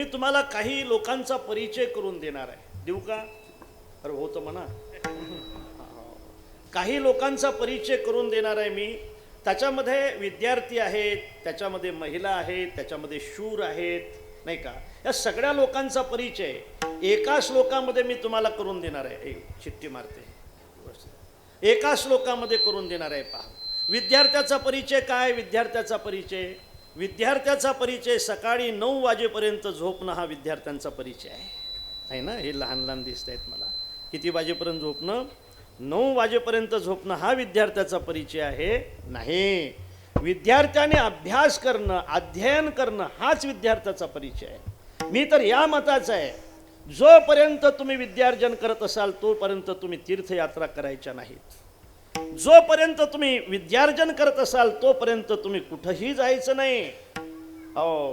मी तुम्हाला काही लोकांचा परिचय करून देणार आहे. देऊ का? अरे हो तर म्हणा. काही लोकांचा परिचय करून देणार आहे मी. त्याच्यामध्ये विद्यार्थी आहेत, त्याच्यामध्ये महिला आहेत, त्याच्यामध्ये शूर आहेत, नाही का. या सगळ्या लोकांचा परिचय एका श्लोकामध्ये मी तुम्हाला करून देणार आहे. एक चिठ्ठी मारते. एका श्लोकामध्ये करून देणार आहे. पहा, विद्यार्थ्याचा परिचय काय? विद्यार्थ्याचा परिचय सकाळी 9 वाजेपर्यंत झोपणं हा विद्यार्थ्यांचा परिचय आहे ना. हे लहान लहान दिसत आहेत मला. किती वाजेपर्यंत झोपणं? 9 वाजेपर्यंत झोपणं हा विद्यार्थ्याचा परिचय आहे. नाही, विद्यार्थ्याने अभ्यास करणं, अध्ययन करणं हाच विद्यार्थ्याचा परिचय आहे. मी तर या मताचा आहे, जोपर्यंत तुम्ही विद्यार्जन करत असाल तोपर्यंत तुम्ही तीर्थयात्रा करायच्या नाहीत. जोपर्यंत तुम्ही विद्यार्जन करत असाल तोपर्यंत तुम्ही कुठंही जायचं नाही.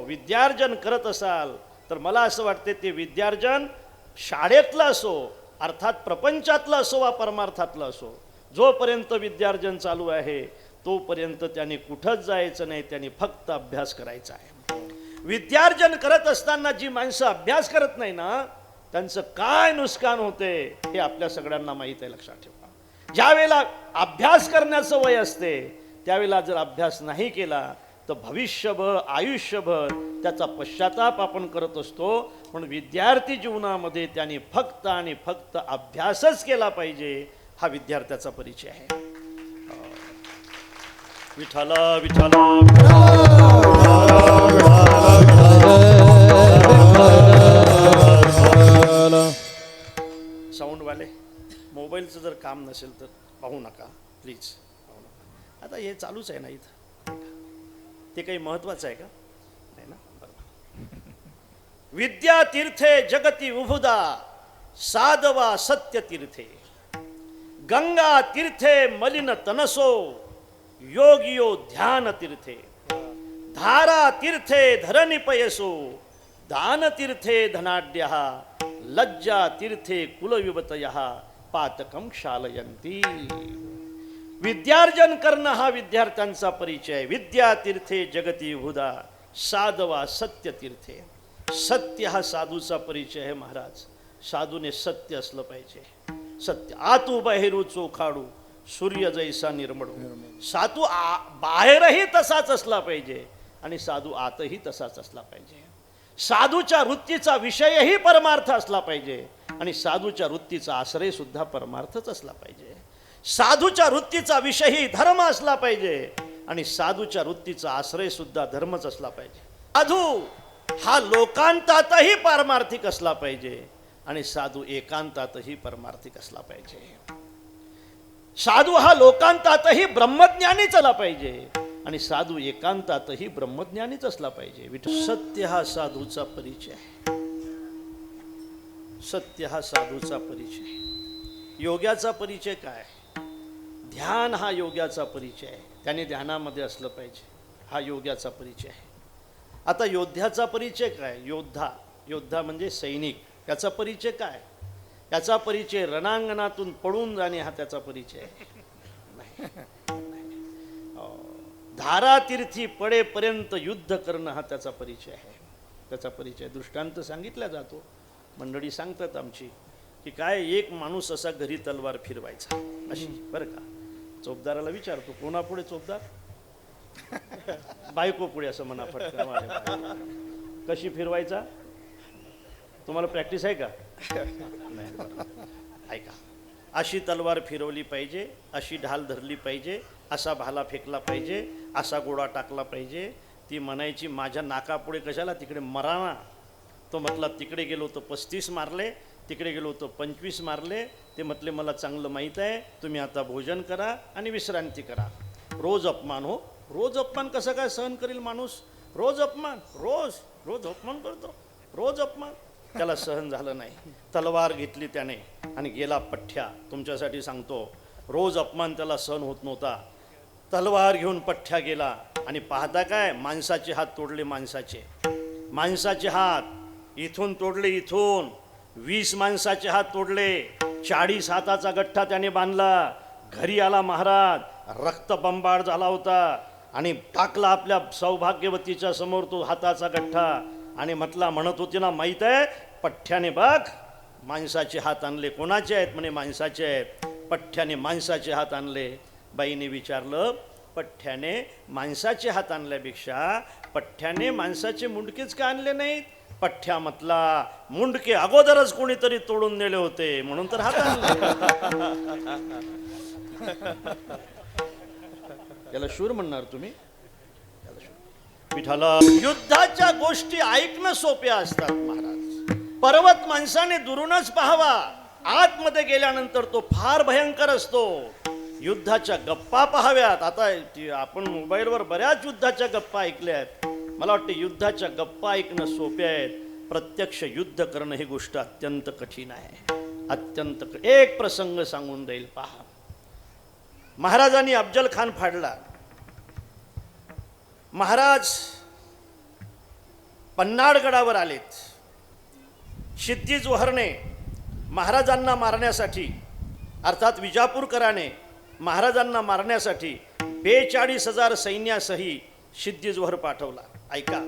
विद्यार्जन करत असाल तर मला असं वाटते ते विद्यार्जन शाळेतलं असो, अर्थात प्रपंचातलं असो वा परमार्थातलं असो, जोपर्यंत विद्यार्जन चालू आहे तोपर्यंत त्यांनी कुठंच जायचं नाही. त्यांनी फक्त अभ्यास करायचा आहे. विद्यार्जन करत असताना जी माणसं अभ्यास करत नाही ना, त्यांचं काय नुकसान होते हे आपल्या सगळ्यांना माहीत आहे. लक्षात ठेवा. ज्यावेळेला अभ्यास करण्याचं वय असते त्यावेळेला जर अभ्यास नाही केला तर भविष्यभर, आयुष्यभर त्याचा पश्चाताप आपण करत असतो. पण विद्यार्थी जीवनामध्ये त्यांनी फक्त आणि फक्त अभ्यासच केला पाहिजे. हा विद्यार्थ्याचा परिचय आहे. विठ्ठला विठ्ठला साऊंडवाले, मोबाईलचं जर काम नसेल तर पाहू नका प्लीज. आता हे चालूच आहे ना इथं. ते काही महत्वाचं आहे का? नाही ना. बरोबर. विद्या तीर्थे जगती उभुदा साधवा सत्य तीर्थे, गंगा तीर्थे मलिन तनसो योगियो ध्यान तीर्थे, धारा तीर्थे धरणी पयसो दान तीर्थे धनाढ्यः, लज्जा तीर्थे कुलविवतयः पातकं क्षालयन्ति. विद्यार्जन करणं हा विद्यार्थ्यांचा परिचय. विद्या तीर्थे जगती उभुदा साधवा सत्य तीर्थे. सत्य हा साधूचा परिचय आहे महाराज. साधूने सत्य असलं पाहिजे. सत्य आतू बाहेरू चोखाडू सूर्य जैसा निर्मळ. साधू बाहेरही तसाच असला पाहिजे आणि साधू आतही तसाच असला पाहिजे. साधूच्या वृत्तीचा विषयही परमार्थ असला पाहिजे आणि साधूच्या वृत्तीचा आश्रय सुद्धा परमार्थच असला पाहिजे. साधूच्या वृत्तीचा विषयही धर्म असला पाहिजे आणि साधूच्या वृत्तीचा आश्रय सुद्धा धर्मच असला पाहिजे. साधू हा लोकांतातही पारमार्थिक असला पाहिजे आणि साधू एकांतातही परमार्थिक असला पाहिजे. साधू हा लोकांतातही ब्रह्मज्ञानीच असला पाहिजे आणि साधू एकांतातही ब्रह्मज्ञानीच असला पाहिजे. सत्य हा साधूचा परिचय आहे. सत्य हा साधूचा परिचय. योग्याचा परिचय काय? ध्यान हा योग्याचा परिचय आहे. त्याने ध्यानामध्ये असलं पाहिजे. हा योग्याचा परिचय आहे. आता योद्ध्याचा परिचय काय? योद्धा म्हणजे सैनिक. त्याचा परिचय काय? त्याचा परिचय रणांगणातून पळून जाणे हा त्याचा परिचय आहे. धारातीर्थी पडेपर्यंत युद्ध करणं हा त्याचा परिचय आहे. त्याचा परिचय दृष्टांत सांगितला जातो. मंडळी सांगतात आमची की काय, एक माणूस असा घरी तलवार फिरवायचा अशी, बरं का. चोपदाराला विचारतो, कोणापुढे चोपदार? बायको पुढे असं म्हणा फटकन. कशी फिरवायचा? तुम्हाला प्रॅक्टिस आहे का? नाही. ऐका, अशी तलवार फिरवली पाहिजे, अशी ढाल धरली पाहिजे, असा भाला फेकला पाहिजे, असा गोळा टाकला पाहिजे. ती म्हणायची माझ्या नाकापुढे कशाला, तिकडे मराना. तो म्हटला तिकडे गेलो तर 35 मारले, तिकडे गेलो तर 25 मारले. ते म्हटले मला चांगलं माहीत आहे, तुम्ही आता भोजन करा आणि विश्रांती करा. रोज अपमान हो. रोज अपमान कसं काय सहन करील माणूस? रोज अपमान, रोज अपमान करतो. रोज अपमान त्याला सहन झालं नाही. तलवार घेतली त्याने आणि गेला पठ्ठ्या. तुमच्यासाठी सांगतो, रोज अपमान त्याला सहन होत नव्हता. तलवार घेऊन पठ्ठ्या गेला आणि पाहता काय, माणसाचे हात तोडले. माणसाचे हात इथून तोडले, इथून 20 माणसाचे हात तोडले. 40 हाताचा गठ्ठा त्याने बांधला. घरी आला महाराज, रक्तबंबाळ झाला होता आणि टाकला आपल्या सौभाग्यवतीच्या समोर तो हाताचा गठ्ठा आणि म्हणत होती ना, माहीत आहे पठ्ठ्याने बघ माणसाचे हात आणले. कोणाचे आहेत? म्हणे माणसाचे आहेत. पठ्ठ्याने माणसाचे हात आणले. बाईने विचारलं, पठ्ठ्याने माणसाचे हात आणल्यापेक्षा पठ्ठ्याने माणसाचे मुंडकेच का आणले नाहीत? पठ्ठ्या म्हटला, मुंडके अगोदरच कोणीतरी तोडून नेले होते म्हणून तर हात आणले. याला शूर म्हणणार तुम्ही? विठाला, युद्धाच्या गोष्टी ऐकणं सोप्या असतात महाराज. पर्वत माणसाने दुरूनच पाहावा, आतमध्ये गेल्यानंतर तो फार भयंकर असतो. युद्धाच्या गप्पा पाहाव्यात. आता आपण मोबाईलवर बऱ्याच युद्धाच्या गप्पा ऐकल्या आहेत. मला वाटतं युद्धाच्या गप्पा ऐकणं सोप्या आहेत, प्रत्यक्ष युद्ध करणं ही गोष्ट अत्यंत कठीण आहे. अत्यंत. एक प्रसंग सांगून देईल पहा. महाराजांनी अफजल खान फाडला. महाराज पन्हाळगडावर आलेत. सिद्धी जोहरने महाराजांना मारण्यासाठी, अर्थात विजापूरकराने महाराजांना मारण्यासाठी 42,000 सैन्यासही सिद्धी जोहर पाठवला. ऐका,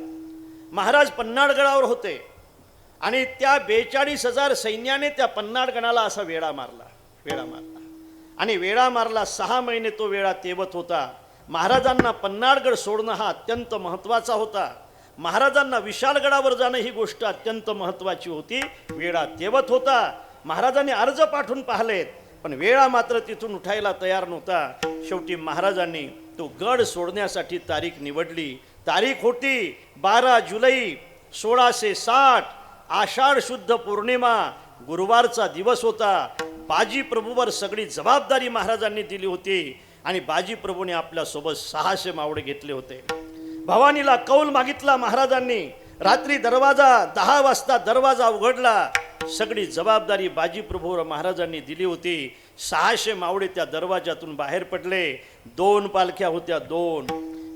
महाराज पन्हाळगडावर होते आणि त्या 42,000 सैन्याने त्या पन्हाळगडाला असा वेढा मारला आणि वेढा मारला. 6 महिने तो वेढा तेवत होता. महाराजांना पन्हाळगड सोडणं हा अत्यंत महत्त्वाचा होता. महाराजांना विशालगडावर जाणं ही गोष्ट अत्यंत महत्त्वाची होती. वेढा तेवत होता. महाराजांनी अर्ज पाठवून पाहिलेत, पण वेळा मात्र तिथून उठायला तयार नव्हता. शेवटी महाराजांनी तो गड सोडण्यासाठी तारीख निवडली. तारीख होती 12 जुलै 1660, आषाढ शुद्ध पौर्णिमा, गुरुवारचा दिवस होता. बाजी प्रभूवर सगळी जबाबदारी महाराजांनी दिली होती आणि बाजी प्रभूने आपल्यासोबत 600 मावळे घेतले होते. भवानीला कौल मागितला महाराजांनी. रात्री 10 वाजता दरवाजा उघडला. सगळी जबाबदारी बाजी प्रभूवर महाराजांनी दिली होती. 600 मावळे त्या दरवाजातून बाहेर पडले. 2 पालख्या होत्या, 2.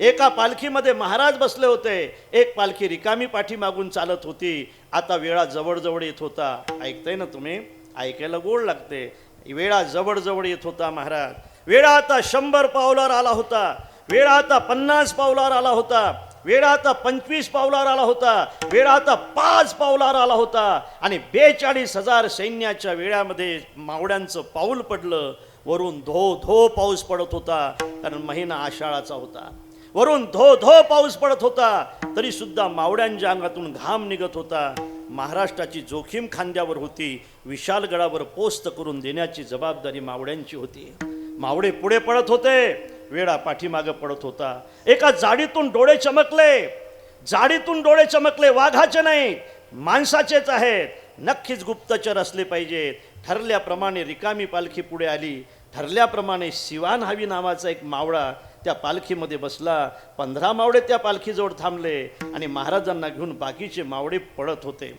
एका पालखीमध्ये महाराज बसले होते, एक पालखी रिकामी पाठी मागून चालत होती. आता वेळा जवळजवळ येत होता. ऐकताय ना तुम्ही? ऐकायला गोड लागते. वेळा जवळजवळ येत होता महाराज. वेळा आता 100 पावलावर आला होता. वेळा आता 50 पावलावर आला होता. वेळा आता 25 पावलावर आला होता. वेळा आता 5 पावलावर आला होता आणि 42,000 सैन्याच्या वेळामध्ये मावळ्यांचं पाऊल पडलं. वरून धो धो पाऊस पडत होता, कारण महिना आषाढाचा होता. वरून धो धो पाऊस पडत होता, तरी सुद्धा मावळ्यांच्या अंगातून घाम निघत होता. महाराष्ट्राची जोखीम खांद्यावर होती. विशालगडावर पोस्ट करून देण्याची जबाबदारी मावळ्यांची होती. मावळे पुढे पडत होते, वेळा पाठीमागे पडत होता. एका जाडीतून डोळे चमकले. वाघाचे नाही, माणसाचेच आहेत. नक्कीच गुप्तचर असले पाहिजेत. ठरल्याप्रमाणे रिकामी पालखी पुढे आली. ठरल्याप्रमाणे सिवान हावी नावाचा एक मावळा त्या पालखीमध्ये बसला. 15 मावळे त्या पालखीजवळ थांबले आणि महाराजांना घेऊन बाकीचे मावळे पळत होते.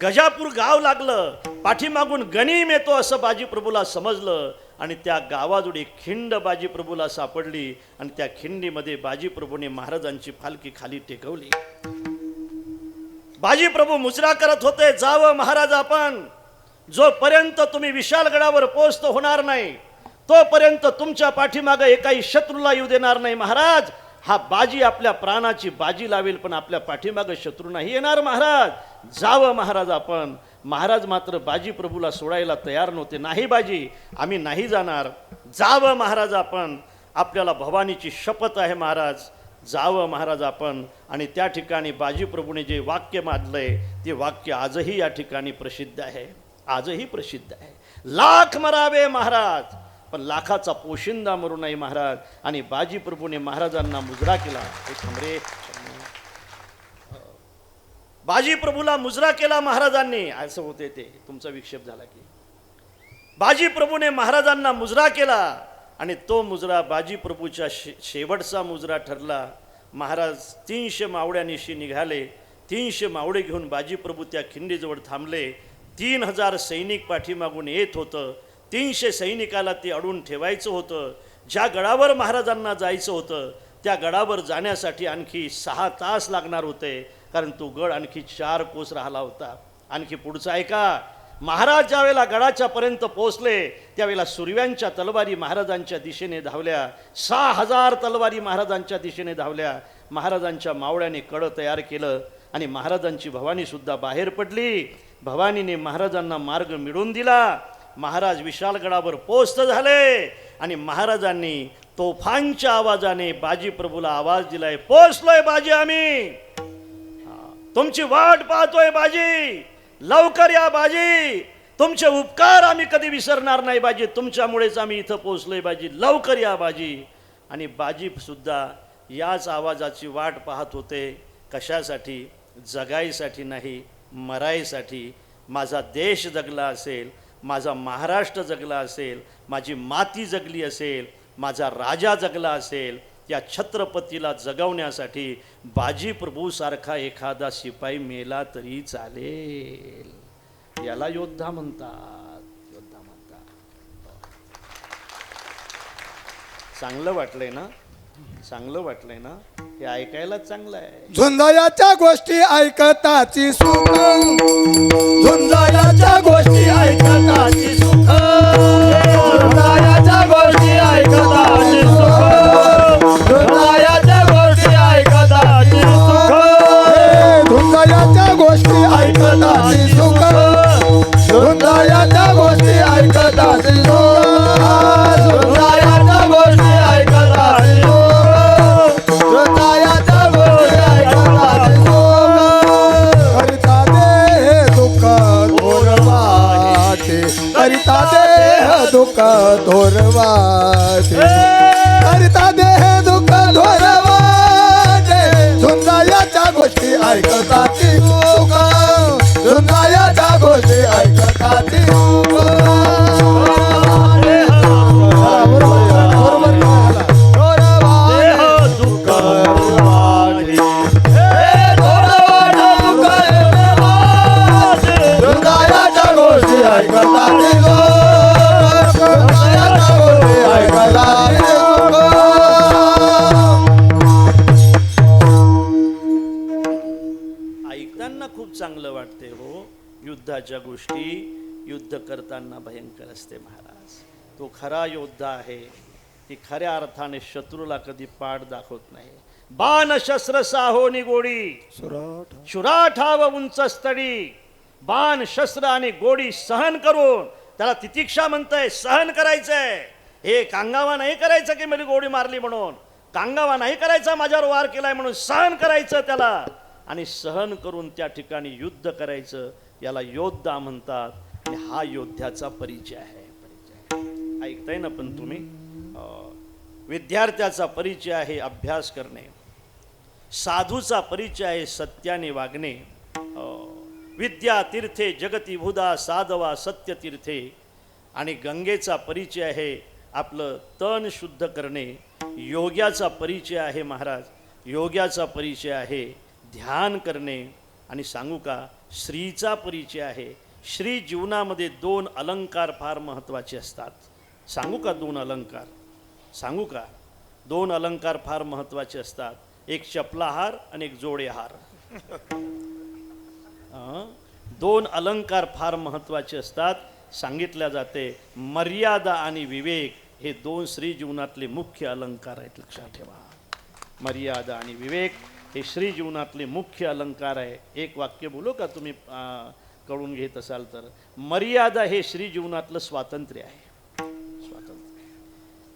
गजापूर गाव लागलं. पाठीमागून गनीम येतो असं बाजीप्रभूला समजलं आणि त्या गावाजवळ एक खिंड बाजीप्रभूला सापडली आणि त्या खिंडीमध्ये बाजीप्रभूने महाराजांची पालखी खाली टेकवली. बाजीप्रभू मुजरा करत होते, जावं महाराज आपण. जोपर्यंत तुम्ही विशालगडावर पोहोचत होणार नाही, तोपर्यंत तुमच्या पाठीमागे एकाही शत्रूला येऊ देणार नाही महाराज. हा बाजी आपल्या प्राणाची बाजी लावेल, पण आपल्या पाठीमागे शत्रू नाही येणार महाराज. जावं महाराज आपण. महाराज मात्र बाजी प्रभूला सोडायला तयार नव्हते. नाही बाजी, आम्ही नाही जाणार. जावं महाराज आपण. आपल्याला भवानीची शपथ आहे महाराज, जावं महाराज आपण. आणि त्या ठिकाणी बाजी प्रभूने जे वाक्य मांडलंय ते वाक्य आजही या ठिकाणी प्रसिद्ध आहे. आजही प्रसिद्ध आहे. लाख मरावे महाराज, पण लाखाचा पोशिंदा मरू नये महाराज. आणि बाजी प्रभूने महाराजांना मुजरा केला. बाजी प्रभूला मुजरा केला महाराजांनी. असं होते ते, तुमचा विक्षेप झाला की. बाजी प्रभूने महाराजांना मुजरा केला आणि तो मुजरा बाजी प्रभूच्या शेवटचा मुजरा ठरला. महाराज 300 मावळ्यांनीशी निघाले. 300 मावळे घेऊन बाजी प्रभू त्या खिंडीजवळ थांबले. 3000 सैनिक पाठीमागून येत होतं. 300 सैनिकाला ते अडून ठेवायचं होतं. ज्या गडावर महाराजांना जायचं होतं त्या गडावर जाण्यासाठी आणखी 6 तास लागणार होते, कारण तो गड आणखी 4 कोस राहिला होता. आणखी पुढचं ऐका. महाराज ज्यावेळेला गडाच्या पर्यंत पोहोचले त्यावेळेला सुर्व्यांच्या तलवारी महाराजांच्या दिशेने धावल्या. 6000 तलवारी महाराजांच्या दिशेने धावल्या. महाराजांच्या मावळ्याने कड तयार केलं आणि महाराजांची भवानी सुद्धा बाहेर पडली. भवानीने महाराजांना मार्ग मिळवून दिला. महाराज विशालगडावर पोस्ट झाले आणि महाराजांनी तोफांच्या आवाजाने बाजी प्रभूला आवाज दिलाय, पोचलोय बाजी, आम्ही तुमची वाट पाहतोय बाजी, लवकर या बाजी, तुमचे उपकार आम्ही कधी विसरणार नाही बाजी, तुमच्यामुळेच आम्ही इथं पोचलोय बाजी, लवकर या बाजी. आणि बाजी सुद्धा याच आवाजाची वाट पाहत होते. कशासाठी? जगायसाठी नाही, मरायसाठी. माझा देश जगला असेल, माझा महाराष्ट्र जगला असेल, माझी माती जगली असेल, माझा राजा जगला असेल, त्या छत्रपतीला जगवण्यासाठी बाजी प्रभूसारखा एखादा शिपाई मेला तरी चालेल. याला योद्धा म्हणतात, योद्धा म्हणतात. चांगलं वाटलंय ना? चांगलं वाटलंय ना? हे ऐकायला चांगलं आहे. झुंजायाच्या गोष्टी ऐकताची सुख, झुंजायाच्या गोष्टी ऐकताची सुख, झुंजायाच्या गोष्टी ऐकताची सुख, झुंजायाच्या गोष्टी ऐकताची सुख, झुंजायाच्या गोष्टी ऐकताची सुख, झुंजायाच्या गोष्टी ऐकताची सुख, झुंजायाच्या गोष्टी ऐकताची करिता देह दुःख धोरवाटे, करिता देह दुःख धोरवाटे, झुंजायाच्या गोष्टी ऐकताची सुख, झुंजायाच्या गोष्टी ऐकताची ऐकताना खूप चांगलं वाटते हो. युद्धाच्या गोष्टी युद्ध करताना भयंकर असते महाराज. तो खरा योद्धा आहे. ती खऱ्या अर्थाने शत्रूला कधी पाठ दाखवत नाही. बाण शस्त्र साहोनी गोडी, शुराठाव उंच स्तडी. बाण शस्त्र आणि गोडी सहन करून, त्याला तितिक्षा म्हणताय, सहन करायचंय. हे कांगावा नाही करायचं की मला गोडी मारली म्हणून, कांगावा नाही करायचा माझ्यावर वार केलाय म्हणून, सहन करायचं त्याला. आणि सहन करून त्या ठिकाणी युद्ध करायचं, याला योद्धा म्हणतात. आणि हा योद्ध्याचा परिचय आहे. ऐकताय ना पण तुम्ही? विद्यार्थ्याचा परिचय आहे अभ्यास करणे, साधूचा परिचय आहे सत्याने वागणे. विद्या तीर्थे जगती भुदा साधवा सत्य तीर्थे. आणि गंगेचा परिचय आहे आपलं तन शुद्ध करणे. योग्याचा परिचय आहे महाराज, योग्याचा परिचय आहे ध्यान करणे. आणि सांगू का, श्रीचा परिचय आहे. श्री जीवनामध्ये 2 अलंकार फार महत्त्वाचे असतात. सांगू का 2 अलंकार? सांगू का? 2 अलंकार फार महत्त्वाचे असतात. एक चपलाहार आणि एक जोडेहार. 2 अलंकार फार महत्त्वाचे असतात. सांगितल्या जाते मर्यादा आणि विवेक हे 2 श्री जीवनातले मुख्य अलंकार आहेत. लक्षात ठेवा, मर्यादा आणि विवेक हे श्री जीवनातले मुख्य अलंकार आहे. एक वाक्य बोलू का तुम्ही कळून घेत असाल तर? मर्यादा हे श्री जीवनातलं स्वातंत्र्य आहे. स्वातंत्र्य,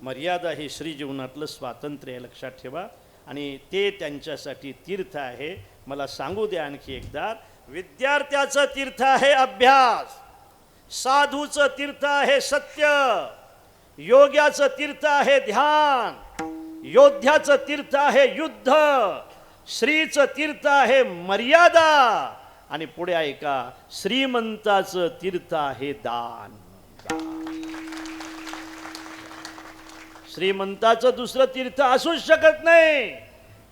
मर्यादा हे श्री जीवनातलं स्वातंत्र्य आहे. लक्षात ठेवा. आणि ते त्यांच्यासाठी तीर्थ आहे. मला सांगू द्या आणखी एकदा, विद्यार्थ्याचं तीर्थ आहे अभ्यास, साधूचं तीर्थ आहे सत्य, योग्याचं तीर्थ आहे ध्यान, योद्ध्याचं तीर्थ आहे युद्ध, श्रीचं तीर्थ आहे मर्यादा. आणि पुढे ऐका, श्रीमंताचं तीर्थ आहे दान. श्रीमंताचं दुसरं तीर्थ असूच शकत नाही,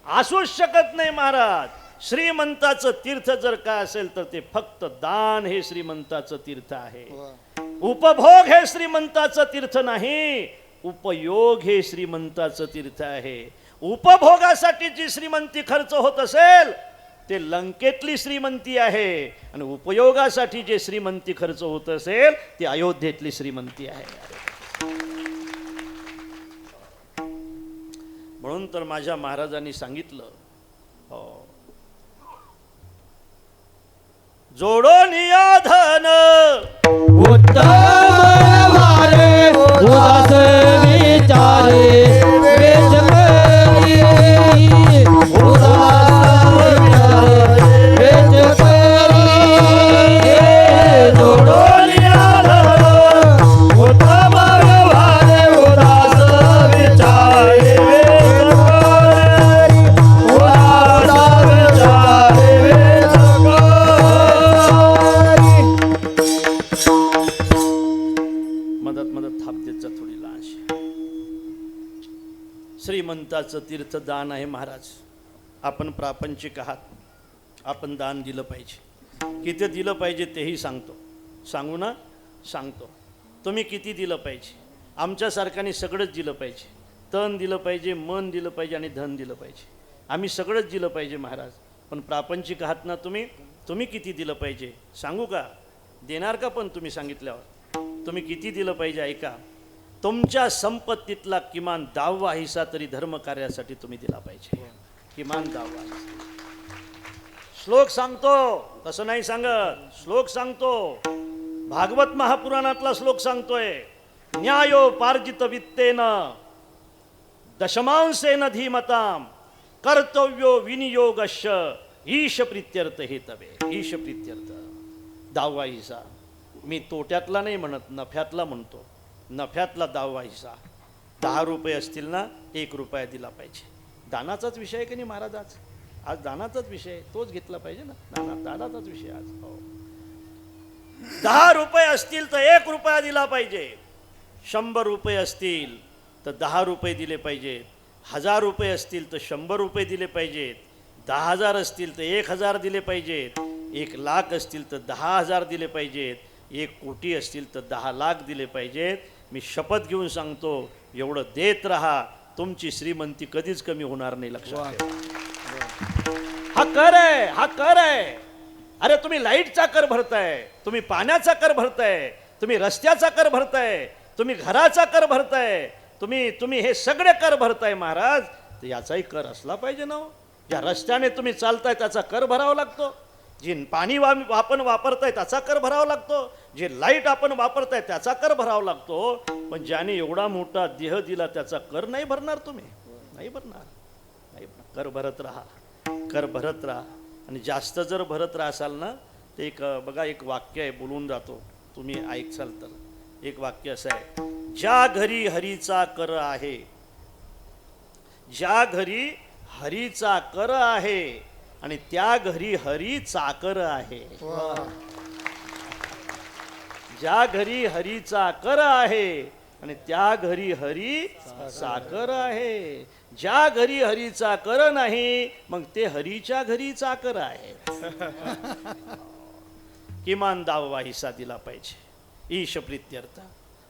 असूच शकत नाही महाराज. श्रीमंताचं तीर्थ जर काय असेल तर ते फक्त दान हे श्रीमंताचं तीर्थ आहे. उपभोग हे श्रीमंताचं तीर्थ नाही, उपयोग हे श्रीमंताचं तीर्थ आहे. उपभोगासाठी जी श्रीमंती खर्च होत असेल ते लंकेतली श्रीमंती आहे, आणि उपयोगासाठी जे श्रीमंती खर्च होत असेल ती अयोध्येतली श्रीमंती आहे. म्हणून तर माझ्या महाराजांनी सांगितलं, जोडून या धन उत्तम वारे उदास विचारे वेच करी उदास विचारे वेच करी जोडून या धन उत्तम वारे उदास विचारे वेच करी उदास विचारे वेच मदत मदत थाप देत जा थोडी लहानशी. श्रीमंताचं तीर्थदान आहे महाराज. आपण प्रापंचिक आहात, आपण दान दिलं पाहिजे. किती दिलं पाहिजे तेही सांगतो. सांगू ना? सांगतो. तुम्ही किती दिलं पाहिजे? आमच्यासारख्याने सगळंच दिलं पाहिजे. तन दिलं पाहिजे, मन दिलं पाहिजे आणि धन दिलं पाहिजे. आम्ही सगळंच दिलं पाहिजे महाराज. पण प्रापंचिक आहात ना तुम्ही, तुम्ही किती दिलं पाहिजे सांगू का? देणार का? पण तुम्ही सांगितल्यावर तुम्ही किती दिलं पाहिजे ऐका. तुमच्या संपत्तीतला किमान 10वा हिस्सा तरी धर्मकार्यासाठी तुम्ही दिला पाहिजे. किमान 10वा हिस्सा. श्लोक सांगतो, तसं नाही सांगत. श्लोक सांगतो. भागवत महापुराणातला श्लोक सांगतोय. न्यायोपार्जित वित्तेन दशमांशेन धीमताम कर्तव्यो विनियोगश्च ईश प्रीत्यर्थ हेतवे. ईश प्रीत्यर्थ 10वा हिस्सा. मी तोट्यातला नाही म्हणत, नफ्यातला म्हणतो. नफ्यातला 10वा हिस्सा. 10 रुपये असतील ना, 1 रुपया दिला पाहिजे. दानाचाच विषय आहे की नाही महाराज? आज दानाचाच विषय आहे, तोच घेतला पाहिजे ना. दानाचाच विषय आज. हो. 10 रुपये असतील तर 1 रुपया दिला पाहिजे. 100 रुपये असतील तर 10 रुपये दिले पाहिजेत. 1000 रुपये असतील तर 100 रुपये दिले पाहिजेत. 10,000 असतील तर 1,000 दिले पाहिजेत. 1,00,000 असतील तर 10,000 दिले पाहिजेत. 1 कोटी असतील तर 10 लाख दिले पाहिजेत. मी शपथ घेऊन सांगतो, एवढं देत राहा, तुमची श्रीमंती कधीच कमी होणार नाही. लक्षात ठेवा. हा कर आहे, हा कर आहे. अरे तुम्ही लाईटचा कर भरताय, तुम्ही पाण्याचा कर भरताय, तुम्ही रस्त्याचा कर भरताय, तुम्ही घराचा कर भरताय, तुम्ही हे सगळे कर भरताय महाराज. तर याचाही कर असला पाहिजे ना. ज्या रस्त्याने तुम्ही चालताय त्याचा कर भरावा लागतो. जे पाणी आपण वापरताय त्याचा कर भरावा लागतो. जे लाईट आपण वापरताय त्याचा कर भरावा लागतो. पण ज्याने एवढा मोठा देह दिला त्याचा कर नाही भरणार तुम्ही? नाही भरणार. नाही भरणार. कर भरत राहा, कर भरत राहा. आणि जास्त जर भरत राहाल ना, ते एक बघा, एक वाक्य आहे, बोलून जातो, तुम्ही ऐकसाल तर. एक वाक्य असं आहे. ज्या घरी हरीचा कर आहे, ज्या घरी हरीचा कर आहे आणि त्या घरी हरी चाकर आहे. ज्या घरी हरीचा कर आहे आणि त्या घरी हरी चाकर आहे. ज्या घरी हरीचा कर नाही, मग ते हरीच्या घरी चाकर आहे. किमान 10वा हिस्सा दिला पाहिजे. ईश प्रीत्यर्थ.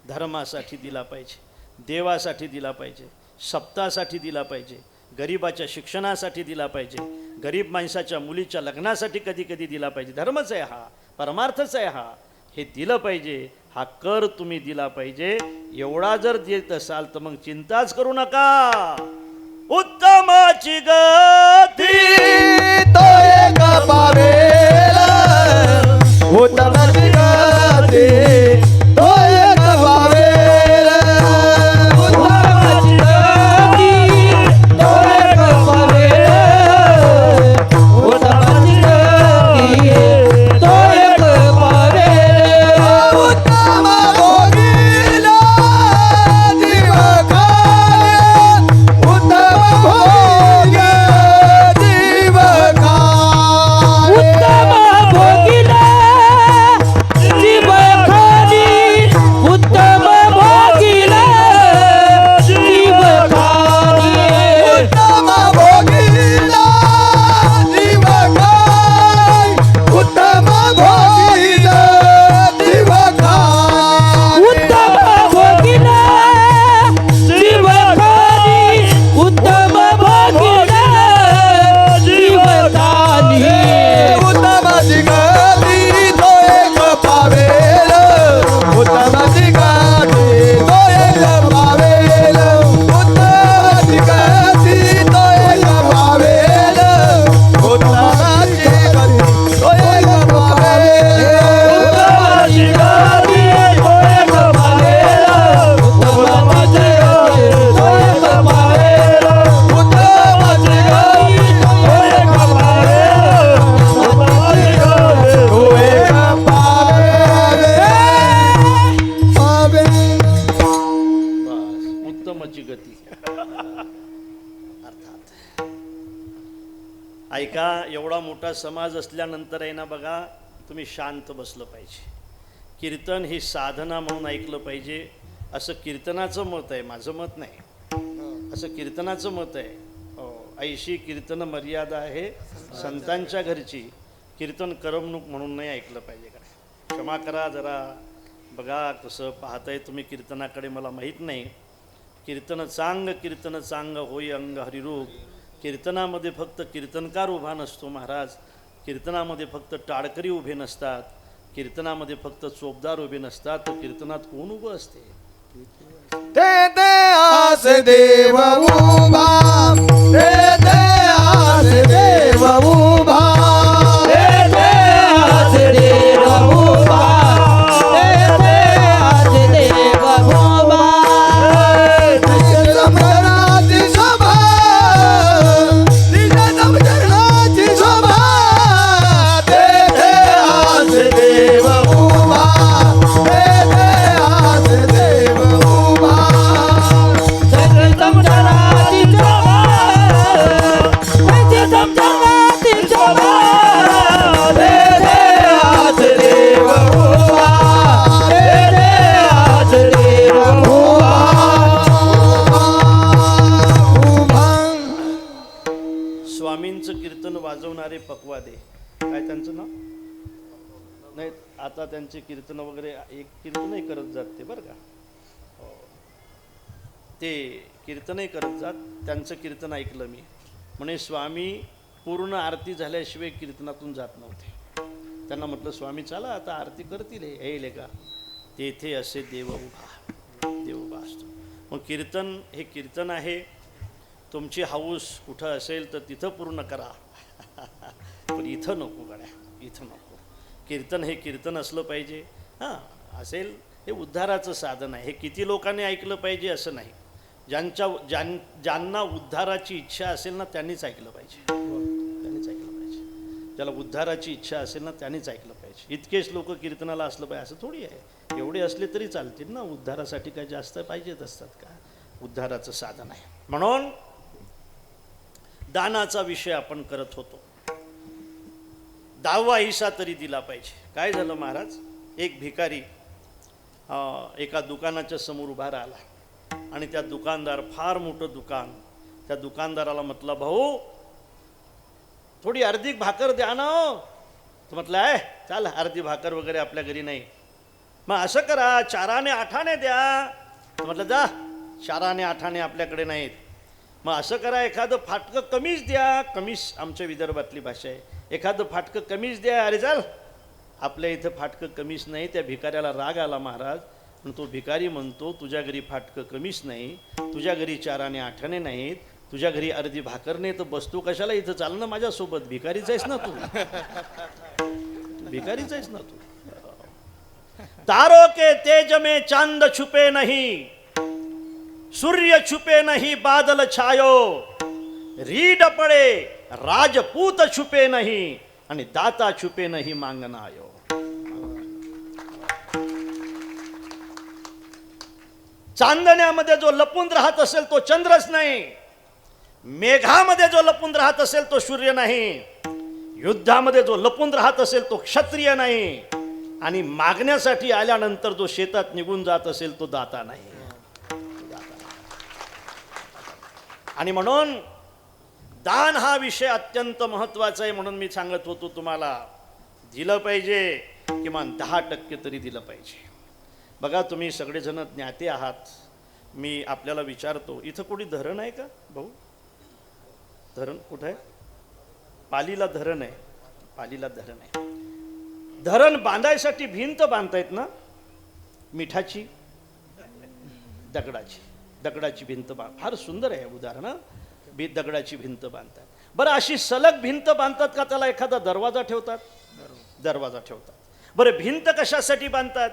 धर्मासाठी दिला पाहिजे, देवासाठी दिला पाहिजे, सप्तासाठी दिला पाहिजे, गरीबाच्या शिक्षणासाठी दिला पाहिजे, गरीब माणसाच्या मुलीच्या लग्नासाठी कधी कधी दिला पाहिजे. धर्मच आहे हा, परमार्थच आहे हा. हे दिलं पाहिजे. हा कर तुम्ही दिला पाहिजे. एवढा जर देत असाल तर मग चिंताच करू नका. उत्तमाची गती तो एक पावेला, उत्तमाची गती तो एक पावेला, उत्तमाची गती तो एक पावेला, उत्तमाची गती तो एक पावेला, उत्तम भोगीला जीव खाणे, उत्तम भोग जीव खाणे, उत्तम भोगिला मोठा समाज असल्यानंतर आहे ना बघा, तुम्ही शांत बसलं पाहिजे. कीर्तन ही साधना म्हणून ऐकलं पाहिजे, असं कीर्तनाचं मत आहे, माझं मत नाही. असं कीर्तनाचं मत आहे. ऐशी कीर्तन मर्यादा आहे संतांच्या घरची, कीर्तन करमणूक म्हणून नाही ऐकलं पाहिजे. का क्षमा करा जरा, बघा कसं पाहताय तुम्ही कीर्तनाकडे, मला माहीत नाही. कीर्तन चांग होई अंग हरिरूप. कीर्तनामध्ये फक्त कीर्तनकार उभा नसतो महाराज, कीर्तनामध्ये फक्त टाळकरी उभे नसतात, कीर्तनामध्ये फक्त चोपदार उभे नसतात. तर कीर्तनात कोण उभं असते? ते आस देव उभा, ते आस देव उभा, आज देव उभा, आज देव उभा, समजनाची शोभा, तिच्या समजनाची शोभा, ते आस देव उभा, ते आस देव उभा. सगळे समजनाची शोभा, त्याची समजनाची शोभा, आज देव उभा, आज देव उभा. स्वामींचं कीर्तन वाजवणारे पकवादे, काय त्यांचं नाव नाही, आता त्यांचे कीर्तन वगैरे एक कीर्तनही करत जात ते, बरं का. हो. ते कीर्तनही करत जात, त्यांचं कीर्तन ऐकलं मी. म्हणे स्वामी पूर्ण आरती झाल्याशिवाय कीर्तनातून जात नव्हते. त्यांना म्हटलं स्वामी चला आता आरती करतील, हे येईल का. तेथे असे देव उभा असतो. मग कीर्तन हे कीर्तन आहे. तुमची हाऊस कुठं असेल तर तिथं पूर्ण करा, पण इथं नको गड्या, इथं नको. कीर्तन हे कीर्तन असलं पाहिजे. हां असेल, हे उद्धाराचं साधन आहे. हे किती लोकांनी ऐकलं पाहिजे असं नाही. ज्यांना उद्धाराची इच्छा असेल ना त्यांनीच ऐकलं पाहिजे, त्यांनीच ऐकलं पाहिजे. ज्याला उद्धाराची इच्छा असेल ना त्यांनीच ऐकलं पाहिजे. इतकेच लोक कीर्तनाला असलं पाहिजे असं थोडी आहे. एवढे असले तरी चालतील ना, उद्धारासाठी काय जास्त पाहिजेत असतात का. उद्धाराचं साधन आहे. म्हणून दानाचा विषय आपण करत होतो. 10वा हिस्सा तरी दिला पाहिजे. काय झालं महाराज, एक भिकारी एका दुकानाच्या समोर उभा राहिला आणि त्या दुकानदार, फार मोठं दुकान, त्या दुकानदाराला म्हटलं भाऊ थोडी अर्धी भाकर द्या ना. तो म्हटलं आहे चाल, अर्धी भाकर वगैरे आपल्या घरी नाही. मग असं करा 4 आणे 8 आणे द्या. तो म्हटलं जा, 4 आणे 8 आणे आपल्याकडे नाहीत. मग असं करा एखादं फाटकं कमीज द्या. कमीज आमच्या विदर्भातली भाषा आहे. एखादं फाटकं कमीज द्या. अरे चाल, आपल्या इथं फाटकं कमीज नाही. त्या भिकाऱ्याला राग आला महाराज. पण तो भिकारी म्हणतो तुझ्या घरी फाटकं कमीज नाही, तुझ्या घरी 4 आणे 8 आणे नाहीत, तुझ्या घरी अर्धी भाकर नाही, तर बसतो कशाला इथं, चाल ना माझ्यासोबत. भिकारीच आहेस ना तू, भिकारीच आहेस ना तू. तारों के तेज में चांद छुपे नहीं, सूर्य छुपे नहीं बादल छायो, रीड पड़े राजपूत छुपे नहीं आणि दाता छुपे नहीं मांगना आयो. चांदण्यामध्ये जो लपून राहत असेल तो चंद्रच नाही, मेघामध्ये जो लपून राहत असेल तो सूर्य नाही, युद्धामध्ये जो लपून राहत असेल तो क्षत्रिय नाही, आणि मागण्यासाठी आल्यानंतर जो शेतात निघून जात असेल तो दाता नाही. आणि म्हणून दान हा विषय अत्यंत महत्त्वाचा आहे. म्हणून मी सांगत होतो तुम्हाला, दिलं पाहिजे, किमान 10% तरी दिलं पाहिजे. बघा तुम्ही सगळेजण ज्ञाते आहात. मी आपल्याला विचारतो, इथं कोणी धरण आहे का भाऊ? धरण कुठं आहे? पालीला धरण आहे, पालीला धरण आहे. धरण बांधायसाठी भिंत बांधतायत ना, मिठाची, दगडाची भिंत फार सुंदर आहे उदाहरण. दगडाची भिंत बांधतात. बरं अशी सलग भिंत बांधतात का त्याला एखादा दरवाजा ठेवतात? दरवाजा ठेवतात. बरं भिंत कशासाठी बांधतात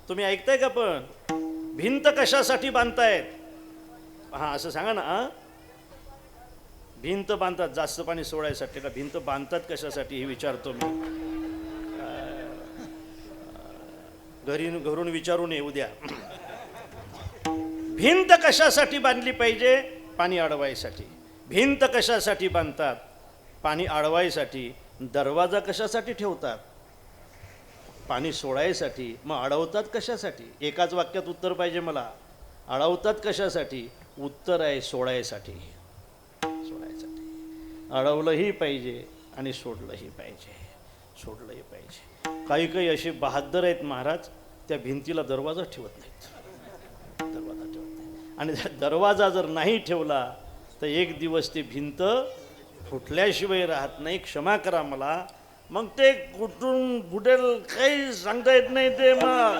तुम्ही ऐकताय का? पण भिंत कशासाठी बांधतायत? हा असं सांगा ना. भिंत बांधतात जास्त पाणी सोडायसाठी का? भिंत बांधतात कशासाठी हे विचारतो मी. घरून विचारून ये उद्या. भिंत कशासाठी बांधली पाहिजे? पाणी अडवायसाठी. भिंत कशासाठी बांधतात? पाणी अडवायसाठी. दरवाजा कशासाठी ठेवतात? पाणी सोडायसाठी. मग अडवतात कशासाठी? एकाच वाक्यात उत्तर पाहिजे मला. अडवतात कशासाठी? उत्तर आहे सोडायसाठी. सोडायसाठी. अडवलंही पाहिजे आणि सोडलंही पाहिजे. सोडलंही पाहिजे. काही काही असे बहादर आहेत महाराज, त्या भिंतीला दरवाजा ठेवत नाहीत. दरवाजा ठेवत नाही. आणि दरवाजा जर नाही ठेवला तर एक दिवस ती भिंत फुटल्याशिवाय राहत नाही. क्षमा करा मला. मग ते कुठून फुटेल काही सांगता येत नाही ते. मग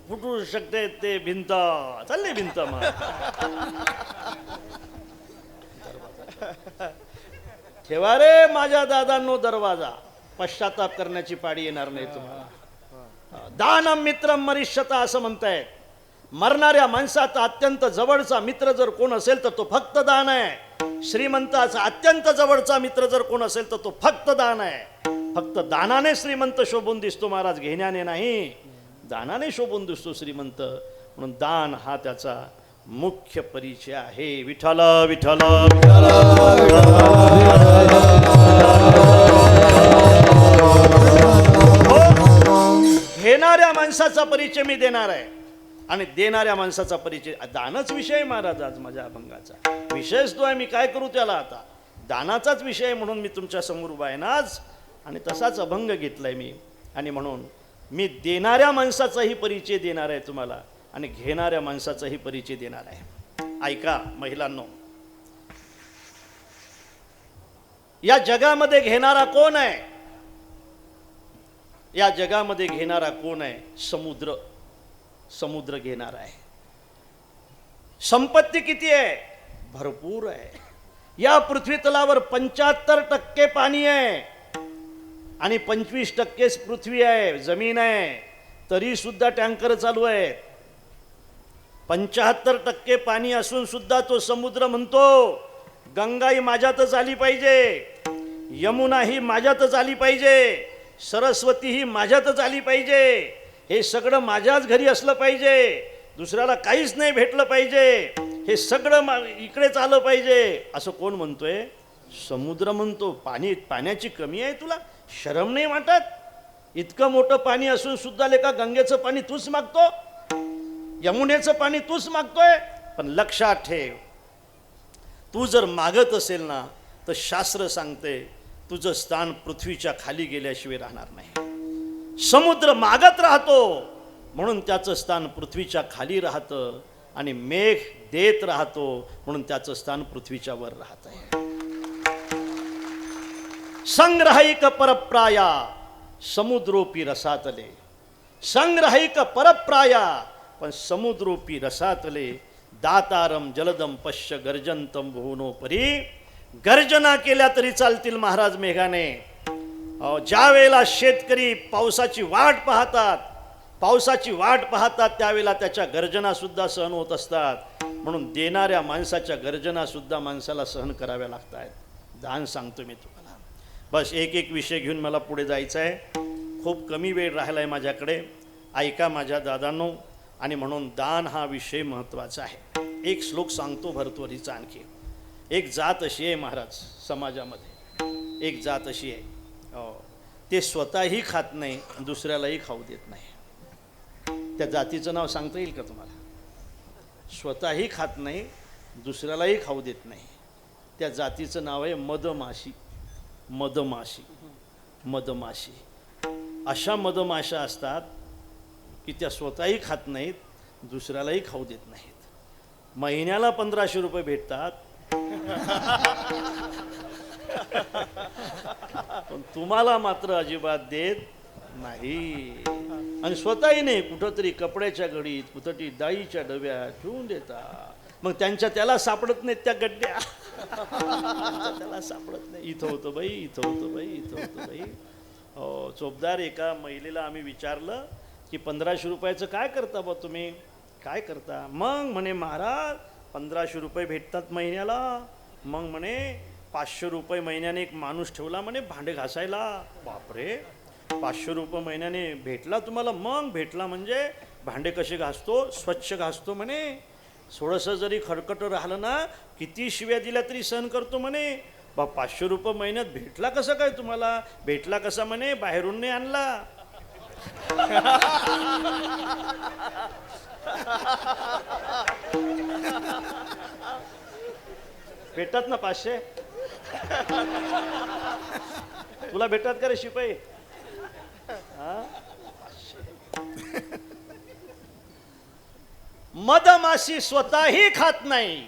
फुटू शकते ते भिंत. चालली भिंत. मग ठेवा रे माझ्या दादांनो दरवाजा. पश्चाताप करण्याची पाडी येणार नाही तुम्हाला. दानम मित्रम मरिष्यता असं म्हणतायत. मरणाऱ्या माणसाचा अत्यंत जवळचा मित्र जर कोण असेल तर तो फक्त दान आहे. श्रीमंताचा अत्यंत जवळचा मित्र जर कोण असेल तर तो फक्त दान आहे. फक्त दानाने श्रीमंत शोभून दिसतो महाराज, घेण्याने नाही. दानाने शोभून दिसतो श्रीमंत. म्हणून दान हा त्याचा मुख्य परिचय आहे. विठ्ठल विठ्ठल घेणाऱ्या माणसाचा परिचय मी देणार आहे आणि देणाऱ्या माणसाचा परिचय. दानच विषय महाराज आज माझ्या अभंगाचा. विषयच तो आहे. मी काय करू त्याला आता? दानाचाच विषय म्हणून मी तुमच्या समोर उभा आहे ना आज. आणि तसाच अभंग घेतलाय मी. आणि म्हणून मी देणाऱ्या माणसाचाही परिचय देणार आहे तुम्हाला आणि घेणाऱ्या माणसाचाही परिचय देणार आहे. ऐका महिलांनो, या जगामध्ये घेणारा कोण आहे? या जगामध्ये घेणारा कोण आहे? समुद्र. समुद्र घेणार आहे. संपत्ती किती आहे? भरपूर आहे. या पृथ्वी तलावर 75% पाणी आहे आणि 25% पृथ्वी आहे, जमीन आहे. तरी सुद्धा टँकर चालू आहेत. 75% पाणी असून सुद्धा तो समुद्र म्हणतो गंगाही माझ्यातच आली पाहिजे, यमुना ही माझ्यातच आली पाहिजे, सरस्वती ही माझ्यातच आली पाहिजे. हे सगळं माझ्याच घरी असलं पाहिजे, दुसऱ्याला काहीच नाही भेटलं पाहिजे, हे सगळं इकडेच आलं पाहिजे असं कोण म्हणतोय? समुद्र म्हणतो. पाण्याची कमी आहे तुला? शरम नाही वाटत? इतकं मोठं पाणी असून सुद्धा लेका गंगेचं पाणी तूच मागतो, यमुनेचं पाणी तूच मागतोय. पण लक्षात ठेव, तू जर मागत असेल ना तर शास्त्र सांगते तुझं स्थान पृथ्वीच्या खाली गेल्याशिवाय राहणार नाही. समुद्र मागत राहतो म्हणून त्याचं स्थान पृथ्वीच्या खाली राहतं आणि मेघ देत राहतो म्हणून त्याचं स्थान पृथ्वीच्या वर राहत आहे. संग्रहिक परप्राया समुद्रोपी रसातले. संग्रहिक परप्राया पण समुद्रोपी रसातले. दातारम जलदम पश्य गर्जंतम भुवनोपरी. गर्जना केल्या तरी चालतील महाराज मेघाने. ज्या वेळेला शेतकरी पावसाची वाट पाहतात त्यावेळेला त्याच्या गर्जना सुद्धा सहन होत असतात. म्हणून देणाऱ्या माणसाच्या गर्जना सुद्धा माणसाला सहन कराव्या लागतात. दान सांगतो मी तुम्हाला. बस एक विषय घेऊन मला पुढे जायचं आहे. खूप कमी वेळ राहिला आहे माझ्याकडे. ऐका माझ्या दादांनो. आणि म्हणून दान हा विषय महत्त्वाचा आहे. एक श्लोक सांगतो भरतवरीचा आणखी. एक जात अशी आहे महाराज समाजामध्ये. एक जात अशी आहे ते स्वतःही खात नाही दुसऱ्यालाही खाऊ देत नाही. त्या जातीचं नाव सांगता येईल का तुम्हाला? स्वतःही खात नाही दुसऱ्यालाही खाऊ देत नाही. त्या जातीचं नाव आहे मधमाशी. मधमाशी. मधमाशी. अशा मधमाशा असतात की त्या स्वतःही खात नाहीत दुसऱ्यालाही खाऊ देत नाहीत. महिन्याला 1500 रुपये भेटतात पण तुम्हाला मात्र अजिबात देत नाही. आणि स्वतःही नाही, कुठंतरी कपड्याच्या घडीत कुठंतरी डाळीच्या डब्यात ठेवून देतात. मग त्याला सापडत नाहीत त्या गड्ड्या. त्याला सापडत नाही. इथं होतं बाई, इथं होतं बाई, इथं होतं बाई. हो, चोपदार एका महिलेला आम्ही विचारलं की 1500 रुपयाचं काय करता बा तुम्ही? काय करता? मग म्हणे महाराज 1500 रुपये भेटतात महिन्याला. मग म्हणे 500 रुपये महिन्याने एक माणूस ठेवला म्हणे भांडे घासायला. बापरे, 500 रुपये महिन्याने भेटला तुम्हाला? मग भेटला म्हणजे भांडे कसे घासतो? स्वच्छ घासतो म्हणे. थोडंसं जरी खडकट राहिलं ना, किती शिव्या दिल्या तरी सहन करतो म्हणे. बा 500 रुपये महिन्यात भेटला कसा काय तुम्हाला? भेटला कसा म्हणे, बाहेरून नाही आणला. भेटतात ना 500. तुला भेटतात का रे शिपाई? हा? मधमाशी स्वतःही खात नाही,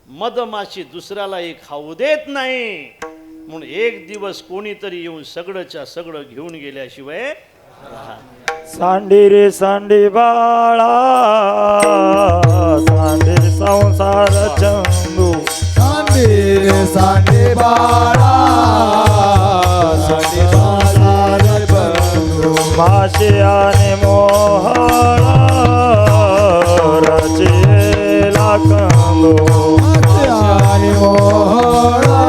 मधमाशी दुसऱ्यालाही खाऊ देत नाही. म्हणून एक दिवस कोणीतरी येऊन सगळंच्या सगळं घेऊन गेल्याशिवाय सांडी रे सांडी बाळा, सांडी संसार चंदू. सांडे रे सांडे बाळा, सांडे संसार बंधू. माशी आणि मोहळ रचेला कंदू. आणि मोहळा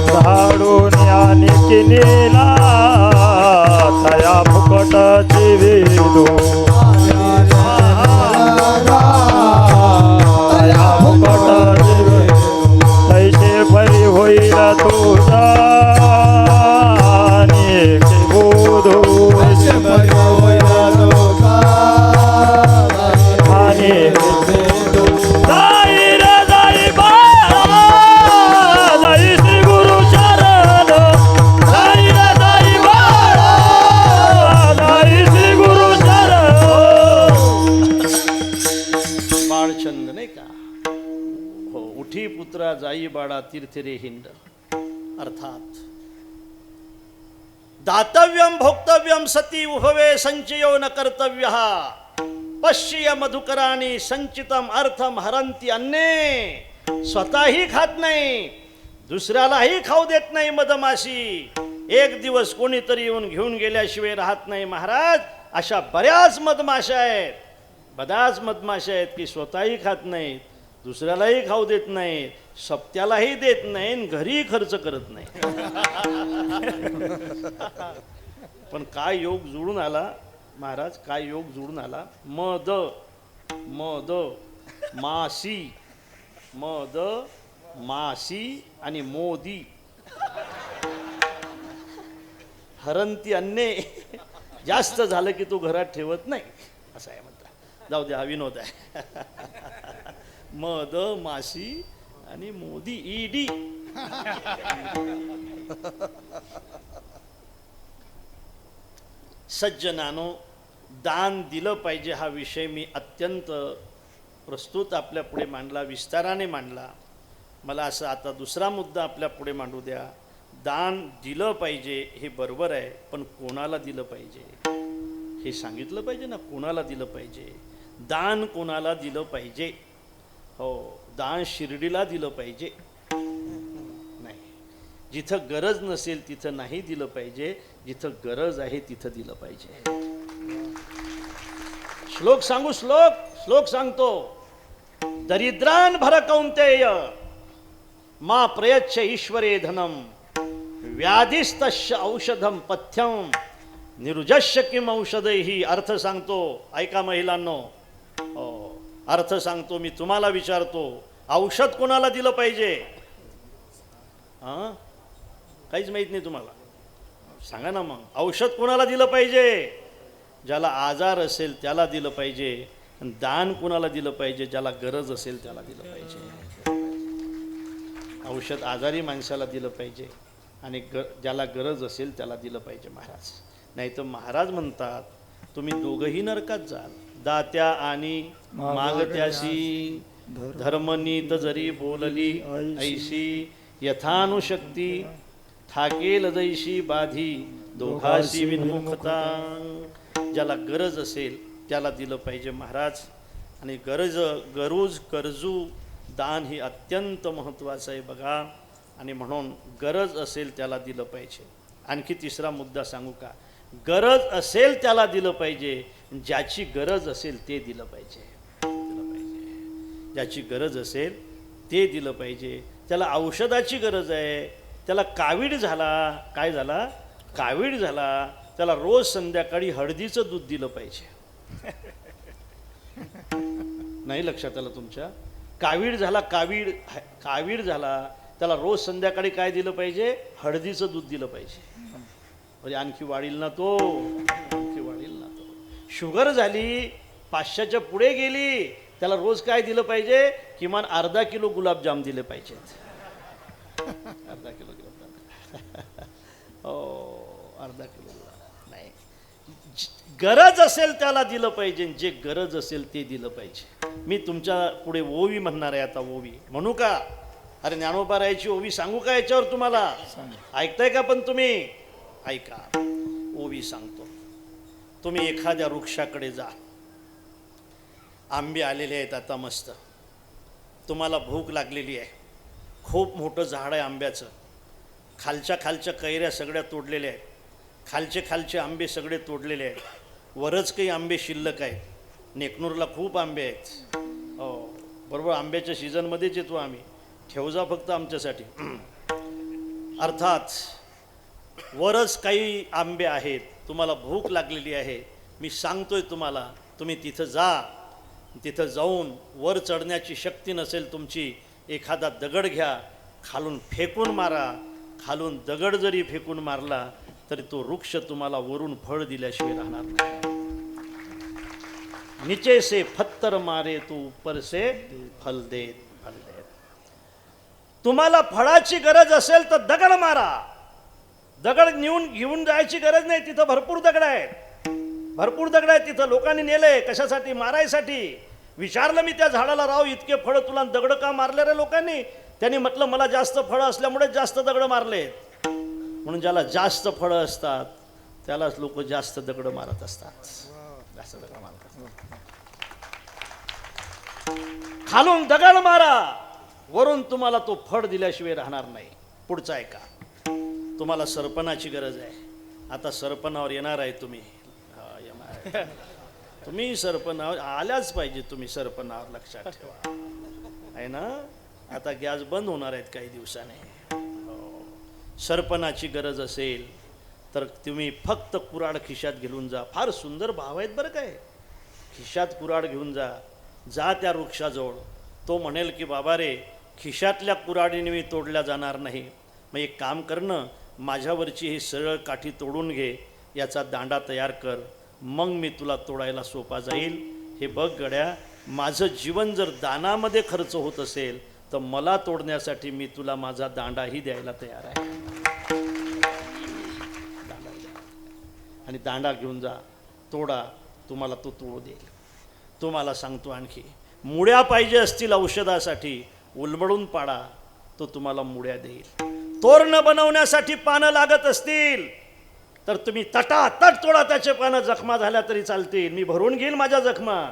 झाडून आणि किनीला तया फुकटाची विदू. तया फुकटाची विदू. तैसे फरी होईल तुझा नेके बोधू. आणि जाई रे जाई बाळा, जाई श्री गुरु शरण. जाई रे जाई बाळा, जाई श्री गुरु शरण. बाळचंद नाही का? हो, उठी पुत्रा जाई बाळा तीर्थ रे हिंड. अर्थात दातव्यम भोक्तव्यम सती उभवे संचयो न कर्तव्यः. पश्य मधुकराणी संचितम अर्थम हरंती अन्ने. स्वतःही खात नाही, दुसऱ्यालाही खाऊ देत नाही मधमाशी. एक दिवस कोणीतरी येऊन घेऊन गेल्याशिवाय राहत नाही महाराज. अशा बऱ्याच मधमाशा आहेत, बऱ्याच मधमाशा आहेत की स्वतःही खात नाहीत, दुसऱ्यालाही खाऊ देत नाहीत, सप्त्यालाही देत नाही, घरी खर्च करत नाही. पण काय योग जुळून आला महाराज, काय योग जुळून आला. मद मद मासी, मद मासी आणि मोदी. हरंती अन्ने. जास्त झालं की तू घरात ठेवत नाही असं आहे म्हणतात. जाऊ दे, हा विनोद आहे. मद मासी आणि मोदी ईडी. सज्जनानो, दान दिलं पाहिजे हा विषय मी अत्यंत प्रस्तुत आपल्या पुढे मांडला, विस्ताराने मांडला. मला असं आता दुसरा मुद्दा आपल्या पुढे मांडू द्या. दान दिलं पाहिजे हे बरोबर आहे, पण कोणाला दिलं पाहिजे हे सांगितलं पाहिजे ना. कोणाला दिलं पाहिजे, दान कोणाला दिलं पाहिजे. हो, दान शिर्डीला दिलं पाहिजे नाही. जिथं गरज नसेल तिथं नाही दिलं पाहिजे, जिथं गरज आहे तिथं दिलं पाहिजे. श्लोक सांगू, श्लोक सांगतो. दरिद्रान भर कौंतेय मा प्रयच्छ ईश्वरे धनम. व्याधिस्तस्य औषधम पथ्यम निरुजस्य किम औषधैहि. अर्थ सांगतो, ऐका महिलांनो. हो, अर्थ सांगतो. मी तुम्हाला विचारतो, औषध कोणाला दिलं पाहिजे? हां, काहीच माहीत नाही तुम्हाला? सांगा ना मग. औषध कोणाला दिलं पाहिजे? ज्याला आजार असेल त्याला दिलं पाहिजे. आणि दान कोणाला दिलं पाहिजे? ज्याला गरज असेल त्याला दिलं पाहिजे. औषध आजारी माणसाला दिलं पाहिजे आणि ज्याला गरज असेल त्याला दिलं पाहिजे महाराज. नाही तर महाराज म्हणतात तुम्ही दोघंही नरकात जाल. दात्या आणि मागत्याशी धर्मनीत जरी बोलली ऐशी. यथानुशक्ती ठाकेल जैशी बाधी दोघाशी विन्मुखता. ज्याला गरज असेल त्याला दिलं पाहिजे महाराज. आणि गरज कर्जू दान ही अत्यंत महत्त्वाचं आहे बघा. आणि म्हणून गरज असेल त्याला दिलं पाहिजे. आणखी तिसरा मुद्दा सांगू का? गरज असेल त्याला दिलं पाहिजे, ज्याची गरज असेल ते दिलं पाहिजे. ज्याची गरज असेल ते दिलं पाहिजे. त्याला औषधाची गरज आहे, त्याला कावीड झाला, काय झाला? कावीड झाला, त्याला रोज संध्याकाळी हळदीचं दूध दिलं पाहिजे. नाही लक्षात आलं तुमच्या? कावीड झाला, कावीड झाला, त्याला रोज संध्याकाळी काय दिलं पाहिजे? हळदीचं दूध दिलं पाहिजे, म्हणजे आणखी वाढील ना तो, आणखी वाढील ना तो. शुगर झाली, 500च्या पुढे गेली, त्याला रोज काय दिलं पाहिजे? किमान अर्धा किलो गुलाबजाम दिले पाहिजेत. अर्धा किलो गुलाबजाम हो, अर्धा किलो गुलाब नाही. गरज असेल त्याला दिलं पाहिजे, जे गरज असेल ते दिलं पाहिजे. मी तुमच्या पुढे ओवी म्हणणार आहे आता. ओवी म्हणू का? अरे ज्ञानोबा रायाची ओवी सांगू का याच्यावर तुम्हाला? ऐकताय का? पण तुम्ही ऐका, ओवी सांगतो. तुम्ही एखाद्या वृक्षाकडे जा, आंबे आलेले आहेत आता मस्त, तुम्हाला भूक लागलेली आहे, खूप मोठं झाड आहे आंब्याचं, खालच्या कैऱ्या सगळ्या तोडलेल्या आहेत, खालचे आंबे सगळे तोडलेले आहेत, वरच काही आंबे शिल्लक आहेत. नेकनूरला खूप आंबे आहेत. हो बरोबर, आंब्याच्या सीझनमध्येच येतो आम्ही. ठेव जा फक्त आमच्यासाठी. अर्थात वरच काही आंबे आहेत, तुम्हाला भूक लागलेली आहे, मी सांगतोय तुम्हाला, तुम्ही तिथं जा. तिथं जाऊन वर चढण्याची शक्ती नसेल तुमची, एखादा दगड घ्या, खालून फेकून मारा. खालून दगड जरी फेकून मारला तरी तो वृक्ष तुम्हाला वरून फळ दिल्याशिवाय राहणार नाही. नीचे से पत्थर मारे तो ऊपर से फल दे, फल दे. तुम्हाला फळाची गरज असेल तर दगड मारा. दगड घेऊन जायची गरज नाही, तिथं भरपूर दगड आहेत, भरपूर दगड आहेत तिथं. लोकांनी नेले कशासाठी? मारायसाठी. विचारलं मी त्या झाडाला, राव इतके फळं तुला दगड का मारले रे लोकांनी? त्यांनी म्हटलं मला जास्त फळं असल्यामुळे जास्त दगड मारलेत. म्हणून ज्याला जास्त फळं असतात त्यालाच लोक जास्त दगड मारत असतात, जास्त दगड मारत असतात. खालून दगड मारा, वरून तुम्हाला तो फळ दिल्याशिवाय राहणार नाही. पुढचा आहे का? तुम्हाला सरपणाची गरज आहे. आता सरपणावर येणार आहे तुम्ही. तुम्ही सरपणावर आल्याच पाहिजे. तुम्ही सरपणावर लक्षात ठेवा, आहे ना? आता गॅस बंद होणार आहेत काही दिवसाने. सरपणाची गरज असेल तर तुम्ही फक्त कुऱ्हाड खिशात घेऊन जा. फार सुंदर भाव आहेत बरं काय. खिशात कुऱ्हाड घेऊन जा, जा त्या वृक्षाजवळ. तो म्हणेल की बाबा रे, खिशातल्या कुऱ्हाडीने मी तोडल्या जाणार नाही, मग एक काम करणं, माझ्यावरची ही सरळ काठी तोडून घे, याचा दांडा तयार कर, मग मी तुला तोडायला सोपा जाईल. हे बघ गड्या, माझं जीवन जर दानामध्ये खर्च होत असेल तर मला तोडण्यासाठी मी तुला माझा दांडाही द्यायला तयार आहे. आणि दांडा घेऊन जा, तोडा, तुम्हाला तो तोडू देईल. तुम्हाला सांगतो आणखी, मुळ्या पाहिजे असतील औषधासाठी, उलबडून पाडा, तो तुम्हाला मुळ्या देईल. तोरण बनवण्यासाठी पानं लागत असतील तर तुम्ही तटातट तोडा त्याचे पानं, जखमा झाल्या तरी चालतील, मी भरून घेईल माझ्या जखमा.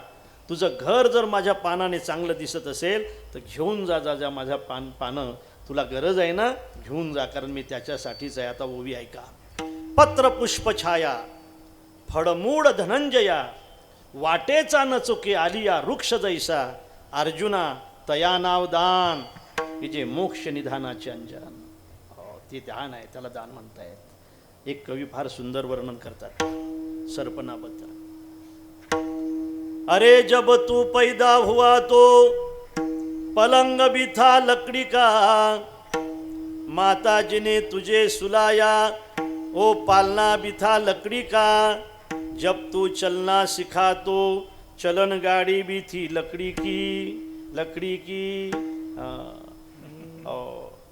तुझं घर जर माझ्या पानाने चांगलं दिसत असेल तर घेऊन जा माझ्या पानं, तुला गरज आहे ना, घेऊन जा, कारण मी त्याच्यासाठीच आहे. आता ओवी ऐका. पत्र पुष्प छाया फळमूळ धनंजया, वाटेचा न चुके आलिया वृक्ष जैसा, अर्जुना तया नाव दान, की जे मोक्ष निधानाचे अंजन. ते दान आहे, त्याला दान म्हणतायत. एक कवी फार सुंदर वर्णन करतात सरपणाबद्दल. अरे जब तू पैदा हुआ तो पलंग भी था लकड़ी का, माताजी ने तुझे सुलाया ओ पालना भी था लकड़ी का, जब तू चलना सिखा तो चलन गाड़ी भी थी लकड़ी की.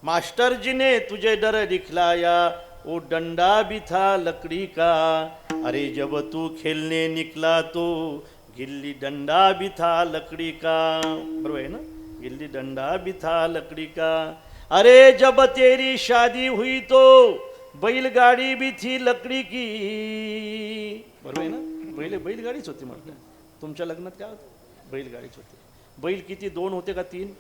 मास्टर जी ने तुझे डर दिखलाया वो डंडा भी था लकड़ी का, अरे जब तू खेलने निकला तो गिल्ली डंडा भी था लकड़ी का. बरोबर आहे ना? गिल्ली डंडा भी था लकड़ी का. अरे जब तेरी शादी हुई तो बैलगाड़ी भी थी लकड़ी की. बरोबर आहे ना? बैलगाडीच होती म्हटलं. तुमच्या लग्नात काय होतं? बैलगाडीच होती. बैल किती, 2 होते का 3?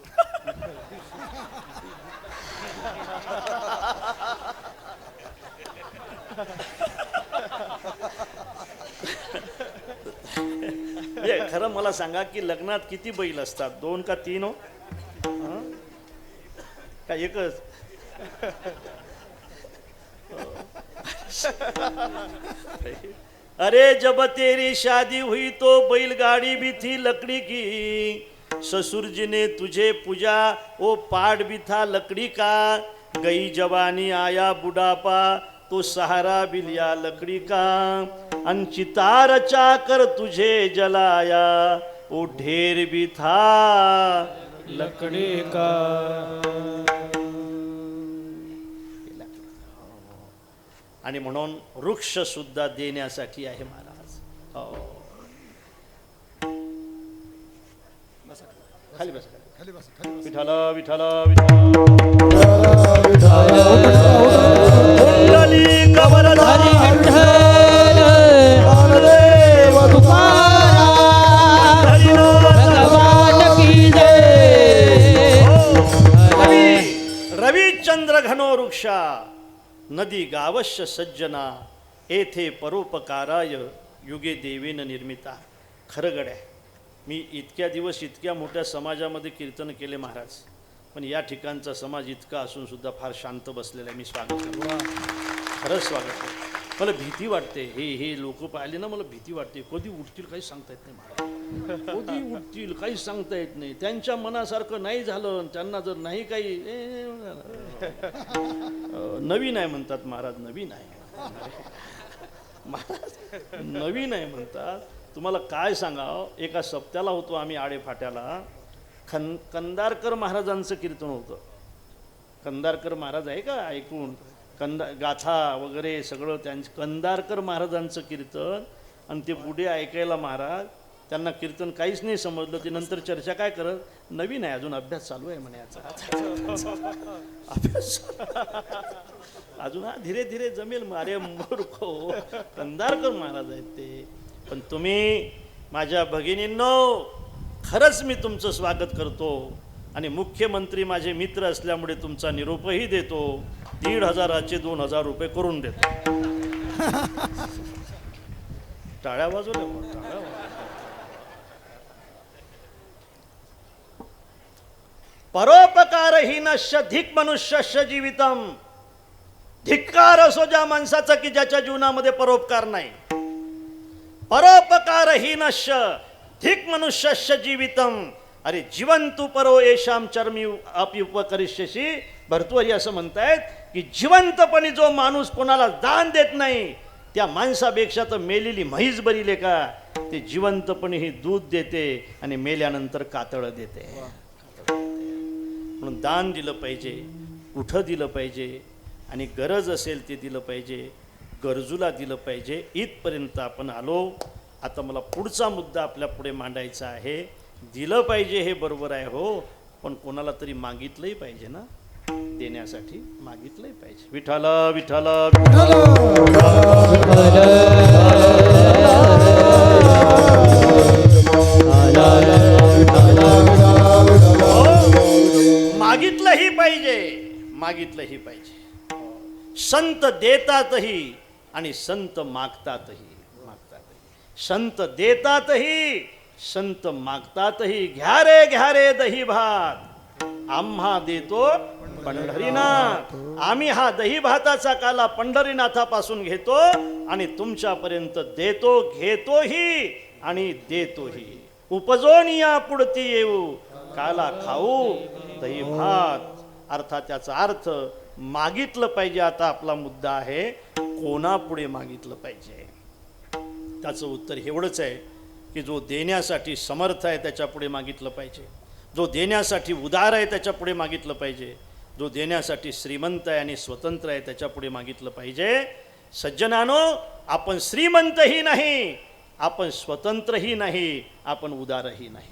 खरं मला सांगा की लग्नात किती बैल असतात? 2 का 3 हो? का एकच? अरे जब तेरी शादी हुई तो बैलगाड़ी भी थी लकड़ी की, ससुरजीने तुझे पूजा ओ पाड बिथा लकड़ी का, गई जवानी आया बुढ़ापा तो सहारा बिलिया लकड़ी का, अंचितार चाकर तुझे जलाया ओ ढेर भी था लकड़ी का. आणि म्हणून वृक्ष सुद्धा देण्यासाठी आहे महाराज. हो. खाली बस. विठ्ठल विठ्ठल विठ्ठल. कुंडली कमलधारी विठ्ठल देव तुकाराम भगवान की जय. रविचंद्र घनो वृक्षा नदी गावश्य सज्जना येथे परोपकाराय युगे देवेन निर्मिता. खरं गड्या, मी इतक्या दिवस इतक्या मोठ्या समाजामध्ये कीर्तन केले महाराज, पण या ठिकाणचा समाज इतका असून सुद्धा फार शांत बसलेला आहे. मी स्वागत करतो, खरंच स्वागत करतो. मला भीती वाटते, हे लोक पाहिले ना, मला भीती वाटते. कधी उठतील काही सांगता येत नाही महाराज, कधी उठतील काही सांगता येत नाही. त्यांच्या मनासारखं नाही झालं, त्यांना जर नाही काही नवीन आहे म्हणतात महाराज, नवीन आहे महाराज, नवीन आहे म्हणतात. तुम्हाला काय सांगावं, एका सप्त्याला होतो आम्ही आडेफाट्याला. कंदारकर महाराजांचं कीर्तन होतं. कंदारकर महाराज आहे का ऐकून? गाथा वगैरे सगळं त्यांचं कंदारकर महाराजांचं कीर्तन. आणि ते पुढे ऐकायला महाराज, त्यांना कीर्तन काहीच नाही समजलं. ते नंतर चर्चा काय करत, नवीन आहे अजून, अभ्यास चालू आहे म्हणे याचा. अभ्यास अजून हा धीरे धीरे जमेल. अरे मूर्ख, कंदारकर महाराज आहेत ते. पण तुम्ही माझ्या भगिनींनो, खरंच मी तुमचं स्वागत करतो. आणि मुख्यमंत्री माझे मित्र असल्यामुळे तुमचा निरोपही देतो. 1,500चे 2,000 रुपये करून देतो. टाळ्या वाजवल्या, टाळ्या वाजवल्या. परोपकारहीनस्य धिक मनुष्यस्य जीवितम. धिक्कार असो ज्या माणसाचा की ज्याच्या जीवनामध्ये परोपकार नाही. परोपकारहीनस्य धिक मनुष्यस्य जीवितम. अरे जिवंतु परो येशाम चर्मी अपि उपकरिष्यसि. भर्तृहरी असं म्हणतायत की जिवंतपणी जो माणूस कोणाला दान देत नाही, त्या माणसापेक्षा तर मेलेली म्हैस बरी ले का. ते जिवंतपणी ही दूध देते आणि मेल्यानंतर कातळ देते. म्हणून दान दिलं पाहिजे, कुठं दिलं पाहिजे, आणि गरज असेल ते दिलं पाहिजे, गरजूला दिलं पाहिजे. इथपर्यंत आपण आलो. आता मला पुढचा मुद्दा आपल्या पुढे मांडायचा आहे. दिलं पाहिजे हे बरोबर आहे हो, पण कोणाला तरी मागितलंही पाहिजे ना, देण्यासाठी मागितलंही पाहिजे. विठ्ठल विठ्ठल मागितलंही पाहिजे, मागितलंही पाहिजे. संत देतातही आणि संत मागतातही. संत देतातही, संत मागतातही. घ्या रे दही भात, आम्हा देतो पंढरीनाथ. आम्ही हा दही भाताचा काला पंढरीनाथापासून घेतो आणि तुमच्यापर्यंत देतो, घेतोही आणि देतोही. उपजोन या पुढती येऊ, काला खाऊ दही भात. अर्थात त्याचा अर्थ मागितलं पाहिजे. आता आपला मुद्दा आहे, कोणापुढे मागितलं पाहिजे. त्याचं उत्तर एवढंच आहे की जो देण्यासाठी समर्थ आहे त्याच्या पुढे मागितलं पाहिजे. जो देण्यासाठी उदार आहे त्याच्या पुढे मागितलं पाहिजे. जो देण्यासाठी श्रीमंत आहे आणि स्वतंत्र आहे त्याच्या पुढे मागितलं पाहिजे. सज्जनानो, आपण श्रीमंतही नाही, आपण स्वतंत्रही नाही, आपण उदारही नाही.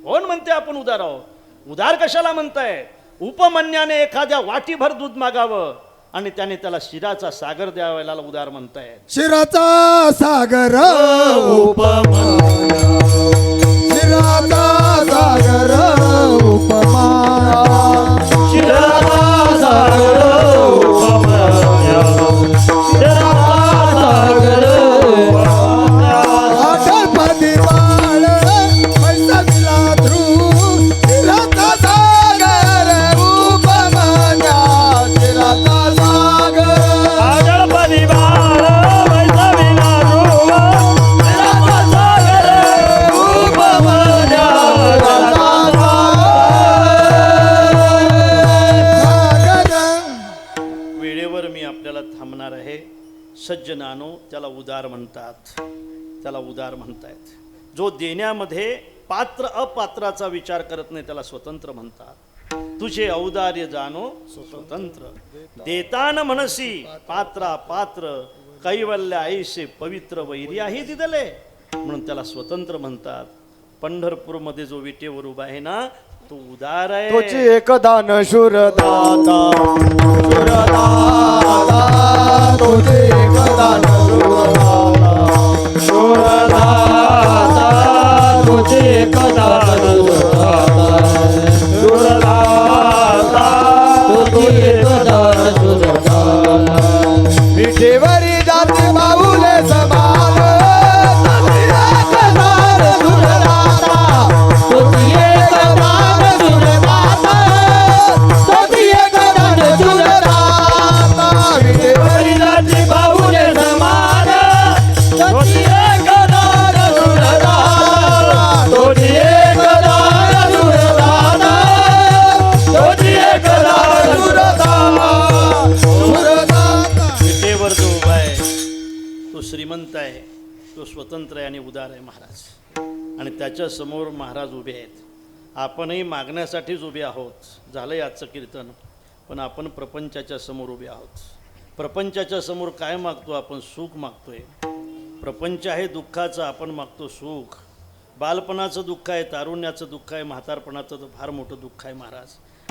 कोण म्हणते आपण उदार आहोत? उदार कशाला म्हणताय? उपमन्याने एखाद्या वाटीभर दूध मागावं आणि त्याने त्याला शिराचा सागर द्यावायला उदार म्हणताय. शिराचा सागर उपमा, शिराचा सागर उपमा, शिराचा सागर उपमा, शिराचा सागर उपमा. आठपदी बाळ पैसा दिला ध्रू, शिराचा सागर उपमा, शिराचा सागर. आगळपदी बाळ पैसा विना ध्रुव, शिराचा सागर उपमा, सज्जनानो त्याला उदार म्हणतात, त्याला उदार म्हणतायत. जो देण्यामध्ये पात्र अपात्राचा विचार करत नाही त्याला स्वतंत्र म्हणतात. तुझे औदार्य जाणो स्वतंत्र, देतान म्हणसी पात्रा पात्र, कैवल्य ऐसे पवित्र वैर्याही दिदले, म्हणून त्याला स्वतंत्र म्हणतात. पंढरपूरमध्ये जो विटेवर उभा आहे ना तो उदार तुझी आहे. एकदान शूरदाता शूरदाता, तुझी एकदान शूरदाता शूरदाता तुझे एकदान शूरदाता तुझे एकदान शूरदाता. विठेवरी जाती बाहुले समान, तुझी एकदान शूरदाता तुझी एकदान शूरदाता, तुझी एकदान शूरदाता. विठेवरी जाती बाहुले समान, तुझी एकदान शूरदाता तुझी एकदान शूरदाता तुझी एकदान शूरदाता. विटेवर जो उभा आहे तो श्रीमंत आहे, तो स्वतंत्र आहे आणि उदार आहे महाराज. आणि त्याच्या समोर महाराज उभे आहेत. आपणही मागण्यासाठीच उभे आहोत. झालंय आजचं कीर्तन, पण आपण प्रपंचाच्या समोर उभे आहोत. प्रपंचाच्या समोर काय मागतो आपण? सुख मागतोय. प्रपंच आहे दुःखाचं, आपण मागतो सुख. बालपणाचं दुःख आहे, तारुण्याचं दुःख आहे, म्हातारपणाचं तर फार मोठं दुःख आहे महाराज.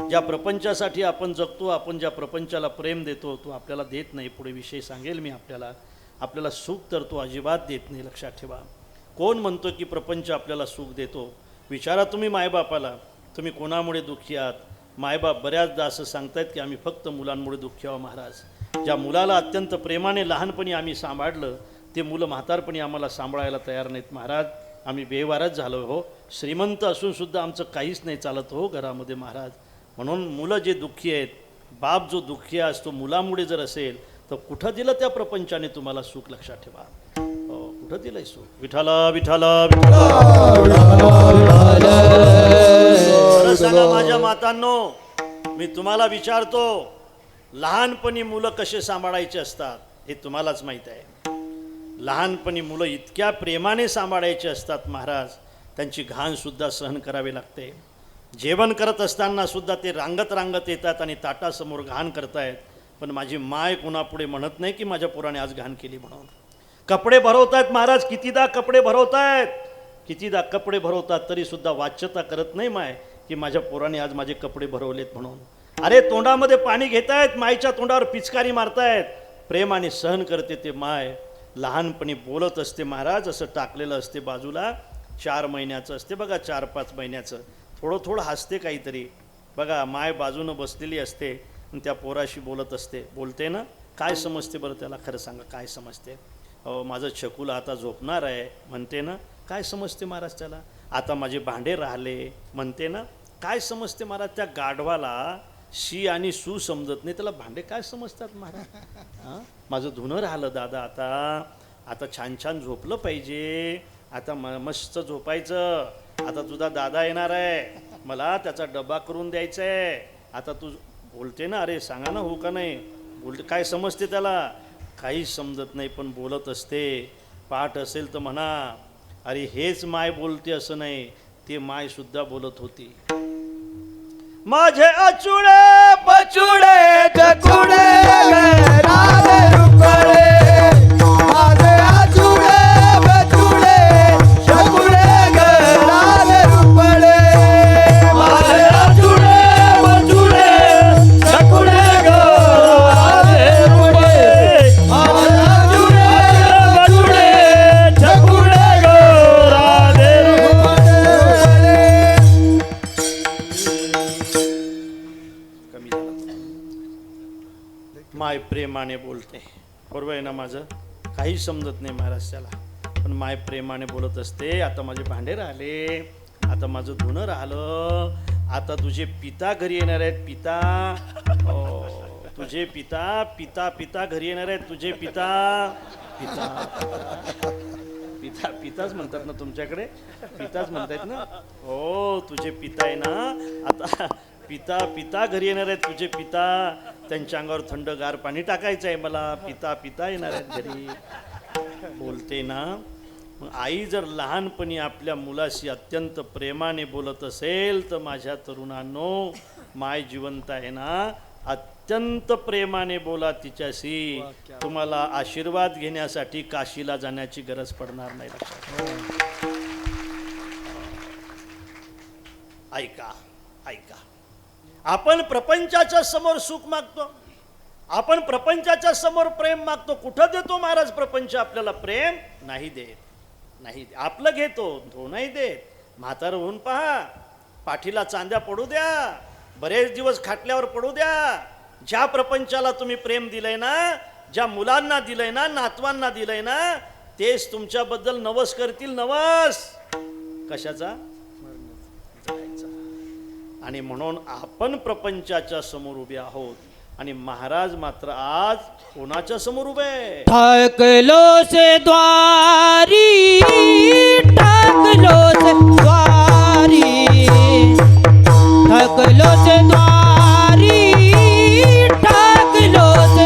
ज्या प्रपंचासाठी आपण जगतो, आपण ज्या प्रपंचाला प्रेम देतो तो आपल्याला देत नाही. पुढे विषय सांगेल मी आपल्याला सुख तर तो अजिबात देत नाही, लक्षात ठेवा. कोण म्हणतो की प्रपंच आपल्याला सुख देतो? विचारा तुम्ही मायबापाला, तुम्ही कोणामुळे दुःखी आहात? मायबाप बऱ्याचदा असं सांगतायत की आम्ही फक्त मुलांमुळे दुःखी आहोत महाराज. ज्या मुलाला अत्यंत प्रेमाने लहानपणी आम्ही सांभाळलं ते मुलं म्हातारपणी आम्हाला सांभाळायला तयार नाहीत महाराज. आम्ही बेवारच झालो हो. श्रीमंत असूनसुद्धा आमचं काहीच नाही चालत हो घरामध्ये महाराज. म्हणून मुलं जे दुःखी आहेत, बाप जो दुःखी असतो मुलामुळे जर असेल तर कुठं दिलं त्या प्रपंचाने तुम्हाला सुख? लक्षात ठेवा. हो, कुठं दिलंय सुख? विठाला विठाला विठाला. सांगा माझ्या मातांनो, मी तुम्हाला विचारतो, लहानपणी मुलं कसे सांभाळायचे असतात हे तुम्हालाच माहीत आहे. लहानपणी मुलं इतक्या प्रेमाने सांभाळायचे असतात महाराज, त्यांची घाणसुद्धा सहन करावी लागते. जेवण करत असताना सुद्धा ते रांगत रांगत येतात आणि ताटासमोर घाण करतायत, पण माझी माय कुणापुढे म्हणत नाही की माझ्या पोराने आज घाण केली म्हणून. कपडे भरवतायत महाराज, कितीदा कपडे भरवतायत, कितीदा कपडे भरवतात तरीसुद्धा वाच्यता करत नाही माय की माझ्या पोराने आज माझे कपडे भरवलेत म्हणून. अरे तोंडामध्ये पाणी घेतायत, मायच्या तोंडावर पिचकारी मारतायत, प्रेमाने सहन करते ते माय. लहानपणी बोलत असते महाराज, असं टाकलेलं असते बाजूला, 4 महिन्याचं असते बघा, 4-5 महिन्याचं, थोडं थोडं हसते काहीतरी बघा. माय बाजूनं बसलेली असते आणि त्या पोराशी बोलत असते. बोलते ना, काय समजते बरं त्याला? खरं सांगा काय समजते? अहो माझं छकुला आता झोपणार आहे म्हणते ना, काय समजते महाराज त्याला? आता माझे भांडे राहिले म्हणते ना, काय समजते महाराज? त्या गाढवाला शी आणि सू समजत नाही, त्याला भांडे काय समजतात महाराज? हां, माझं धुणं राहिलं दादा, आता छान छान झोपलं पाहिजे, आता मस्त झोपायचं. आता तुझा दादा येणार आहे, मला त्याचा डबा करून द्यायचा आहे. आता तू बोलते ना, अरे सांगा ना हो का नाही? बोलते, काय समजते त्याला? काहीच समजत नाही, पण बोलत असते. पाठ असेल तर म्हणा, अरे हेच माय बोलते असं नाही, ते मायसुद्धा बोलत होती. माझे अचुडे बचुडे चकुडे राधे रुपडे, माझे आचुडे बचुडे चकुडे राधे रुपडे, माझे आचुडे बचुडे चकुडे राधे रुपडे, माझे आचुडे बचुडे चकुडे राधे रुपडे. कमी झाला. माय प्रेमाने बोलते, बरोबर आहे ना माझं? काही समजत नाही महाराज त्याला, पण माय प्रेमाने बोलत असते. आता माझे भांडे राहिले, आता माझं धुणं राहिलं, आता तुझे पिता घरी येणार आहेत. पिता, हो तुझे पिता, पिता पिता घरी येणार आहेत. तुझे पिता, पिता पिता पिताच म्हणतात ना तुमच्याकडे? पिताच म्हणतायत ना? हो तुझे पिता आहे ना, आता पिता पिता घरी येणार आहेत तुझे पिता, त्यांच्या अंगावर थंडगार पाणी टाकायचं आहे मला, पिता पिता येणार आहेत घरी बोलते ना. मग आई जर लहानपणी आपल्या मुलाशी अत्यंत प्रेमाने बोलत असेल तर माझ्या तरुणांनो, माय जिवंत आहे ना, अत्यंत प्रेमाने बोला तिच्याशी. तुम्हाला आशीर्वाद घेण्यासाठी काशीला जाण्याची गरज पडणार नाही. लक्षात ऐका ऐका, आपण प्रपंचाच्या समोर सुख मागतो, आपण प्रपंचाच्या समोर प्रेम मागतो. कुठं देतो महाराज प्रपंच आपल्याला प्रेम? नाही देत, नाही देत. आपलं घेतो, तो नाही देत. म्हातार होऊन पहा, पाठीला चांद्या पडू द्या, बरेच दिवस खाटल्यावर पडू द्या. ज्या प्रपंचाला तुम्ही प्रेम दिलंय ना, ज्या मुलांना दिलंय ना, नातवांना दिलंय ना, तेच तुमच्याबद्दल नवस करतील. नवस कशाचा? जायचा. आणि म्हणून आपण प्रपंचाच्या समोर उभे आहोत आणि महाराज मात्र आज कोणाच्या समोर उभे? ठाकलो से द्वारी, ठाकलो से द्वारी, ठाकलो से द्वारी, ठाकलो से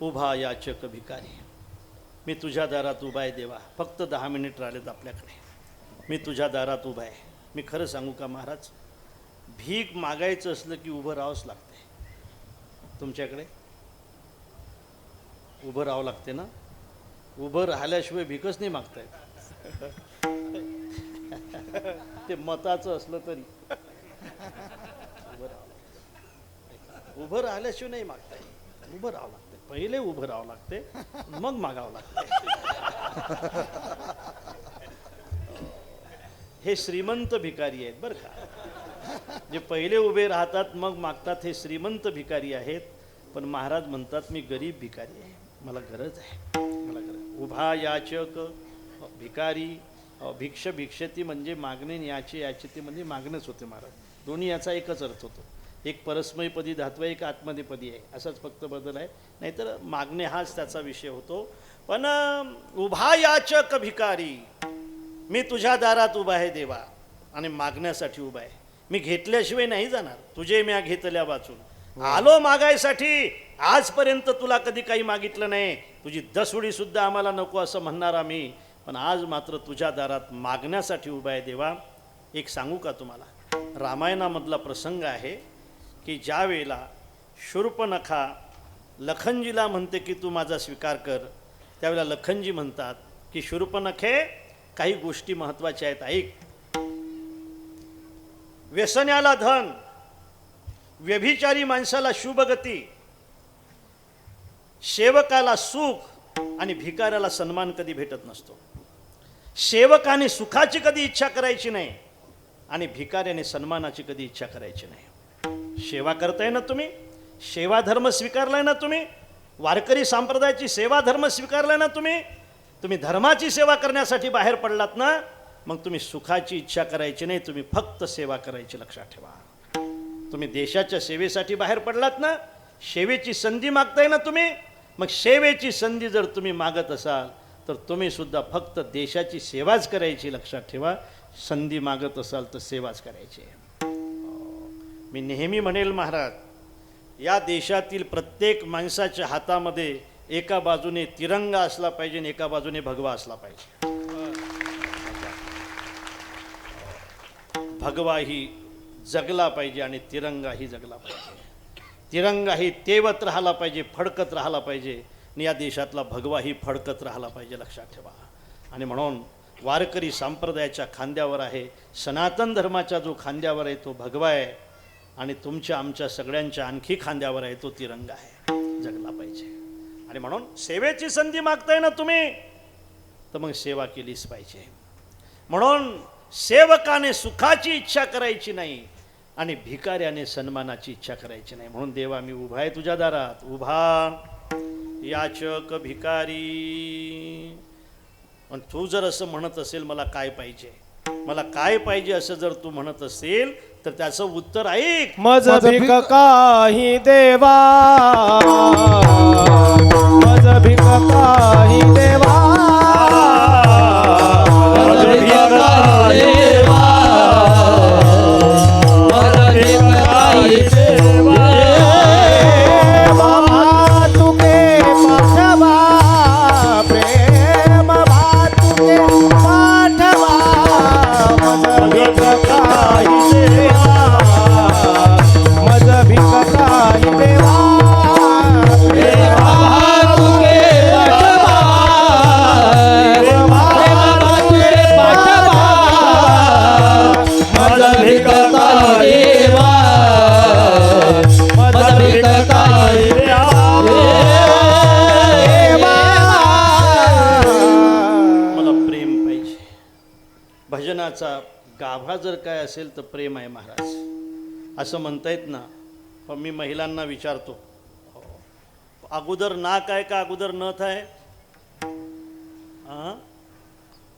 उभा याचक भिकारी, मी तुझ्या दारात उभा आहे देवा. फक्त 10 मिनिट राहिलेत आपल्याकडे. मी तुझ्या दारात उभा आहे. मी खरं सांगू का महाराज, भीक मागायचं असलं की उभं राहावंच लागते. तुमच्याकडे उभं राहावं लागते ना. उभं राहिल्याशिवाय भीकच नाही मागता येत. ते मताचं असलं तरी उभं राहिल्याशिवाय नाही मागता येत. उभं राहावं लागते. पहिले उभं राहावं लागते, मग मागावं लागते. हे श्रीमंत भिकारी आहेत बरं का. जे पहिले उभे राहतात मग मागतात हे श्रीमंत भिकारी आहेत. पण महाराज म्हणतात मी गरीब भिकारी आहे, मला गरज आहे, मला गरज. उभा याचक भिकारी, भिक्ष भिक्षती म्हणजे मागणे, याचे याचते म्हणजे मागणेच होते महाराज. दोन्ही याचा एकच अर्थ होतो. एक परस्मयपदी धातू आहे, एक आत्मनेपदी आहे, असाच फक्त बदल आहे. नाहीतर मागणे हाच त्याचा विषय होतो. पण उभा याचक भिकारी, मी तुझ्या दारात उभा आहे देवा आणि मागण्यासाठी उभा आहे. मी घेतल्याशिवाय नाही जाणार. तुझे म्या घेतल्या वाचून आलो मागायसाठी. आजपर्यंत तुला कधी काही मागितलं नाही. तुझी दसुडी सुद्धा आम्हाला नको असं म्हणणार आम्ही. पण आज मात्र तुझ्या दारात मागण्यासाठी उभा आहे देवा. एक सांगू का तुम्हाला, रामायणामधला प्रसंग आहे की ज्या वेळेला शूर्पणखा लखनजीला म्हणते की तू माझा स्वीकार कर, त्यावेळेला लखनजी म्हणतात की शूर्पणखे काही गोष्टी महत्त्वाच्या आहेत, ऐक. व्यसन्याला धन, व्यभिचारी माणसाला शुभगती, सेवकाला सुख आणि भिकाऱ्याला सन्मान कधी भेटत नसतो. सेवकाने सुखाची कधी इच्छा करायची नाही आणि भिकाऱ्याने सन्मानाची कधी इच्छा करायची नाही. सेवा करताय ना तुम्ही, सेवाधर्म स्वीकारलाय ना तुम्ही, वारकरी संप्रदायाची सेवाधर्म स्वीकारलाय ना तुम्ही धर्माची सेवा करण्यासाठी बाहेर पडलात ना, मग तुम्ही सुखाची इच्छा करायची नाही, तुम्ही फक्त सेवा करायची, लक्षात ठेवा. तुम्ही देशाच्या सेवेसाठी बाहेर पडलात ना, सेवेची संधी मागताय ना तुम्ही, मग सेवेची संधी जर तुम्ही मागत असाल तर तुम्ही सुद्धा फक्त देशाची सेवाच करायची, लक्षात ठेवा. संधी मागत असाल तर सेवाच करायची. मी नेहमी म्हणेल महाराज, या देशातील प्रत्येक माणसाच्या हातामध्ये एका बाजूने तिरंगा असला पाहिजे आणि एका बाजूने भगवा असला पाहिजे. भगवाही जगला पाहिजे आणि तिरंगाही जगला पाहिजे. तिरंगाही तेवत राहिला पाहिजे, फडकत राहिला पाहिजे, आणि या देशातला भगवाही फडकत राहिला पाहिजे, लक्षात ठेवा. आणि म्हणून वारकरी संप्रदायाच्या खांद्यावर आहे, सनातन धर्माच्या जो खांद्यावर आहे तो भगवा आहे, आणि तुमच्या आमच्या सगळ्यांच्या आणखी खांद्यावर आहे तो तिरंगा आहे, जगला पाहिजे. आणि म्हणून सेवेची संधी मागताय ना तुम्ही, तर मग सेवा केलीच पाहिजे. म्हणून सेवकाने सुखाची इच्छा करायची नाही आणि भिकाऱ्याने सन्मानाची इच्छा करायची नाही. म्हणून देवा, मी उभा आहे तुझ्या दारात, उभा याचक भिकारी. पण तू जर असं म्हणत असेल मला काय पाहिजे, मला काय पाहिजे असं जर तू म्हणत असेल तर त्याचं उत्तर ऐक. मज भिक काही देवा, मज भिक काही देवा, मज भिक काही देवा, मज भिक काही देवा. भातुके पाठवा, प्रेम भातुके पाठवा, मज भिक काही देवा, मज भिक काही देवा. मला प्रेम पाहिजे. भजनाचा गाभा जर काय असेल तर प्रेम आहे महाराज, असं म्हणतायत ना. पण मी महिलांना विचारतो, अगोदर नाक आहे का अगोदर नथ आहे? हां,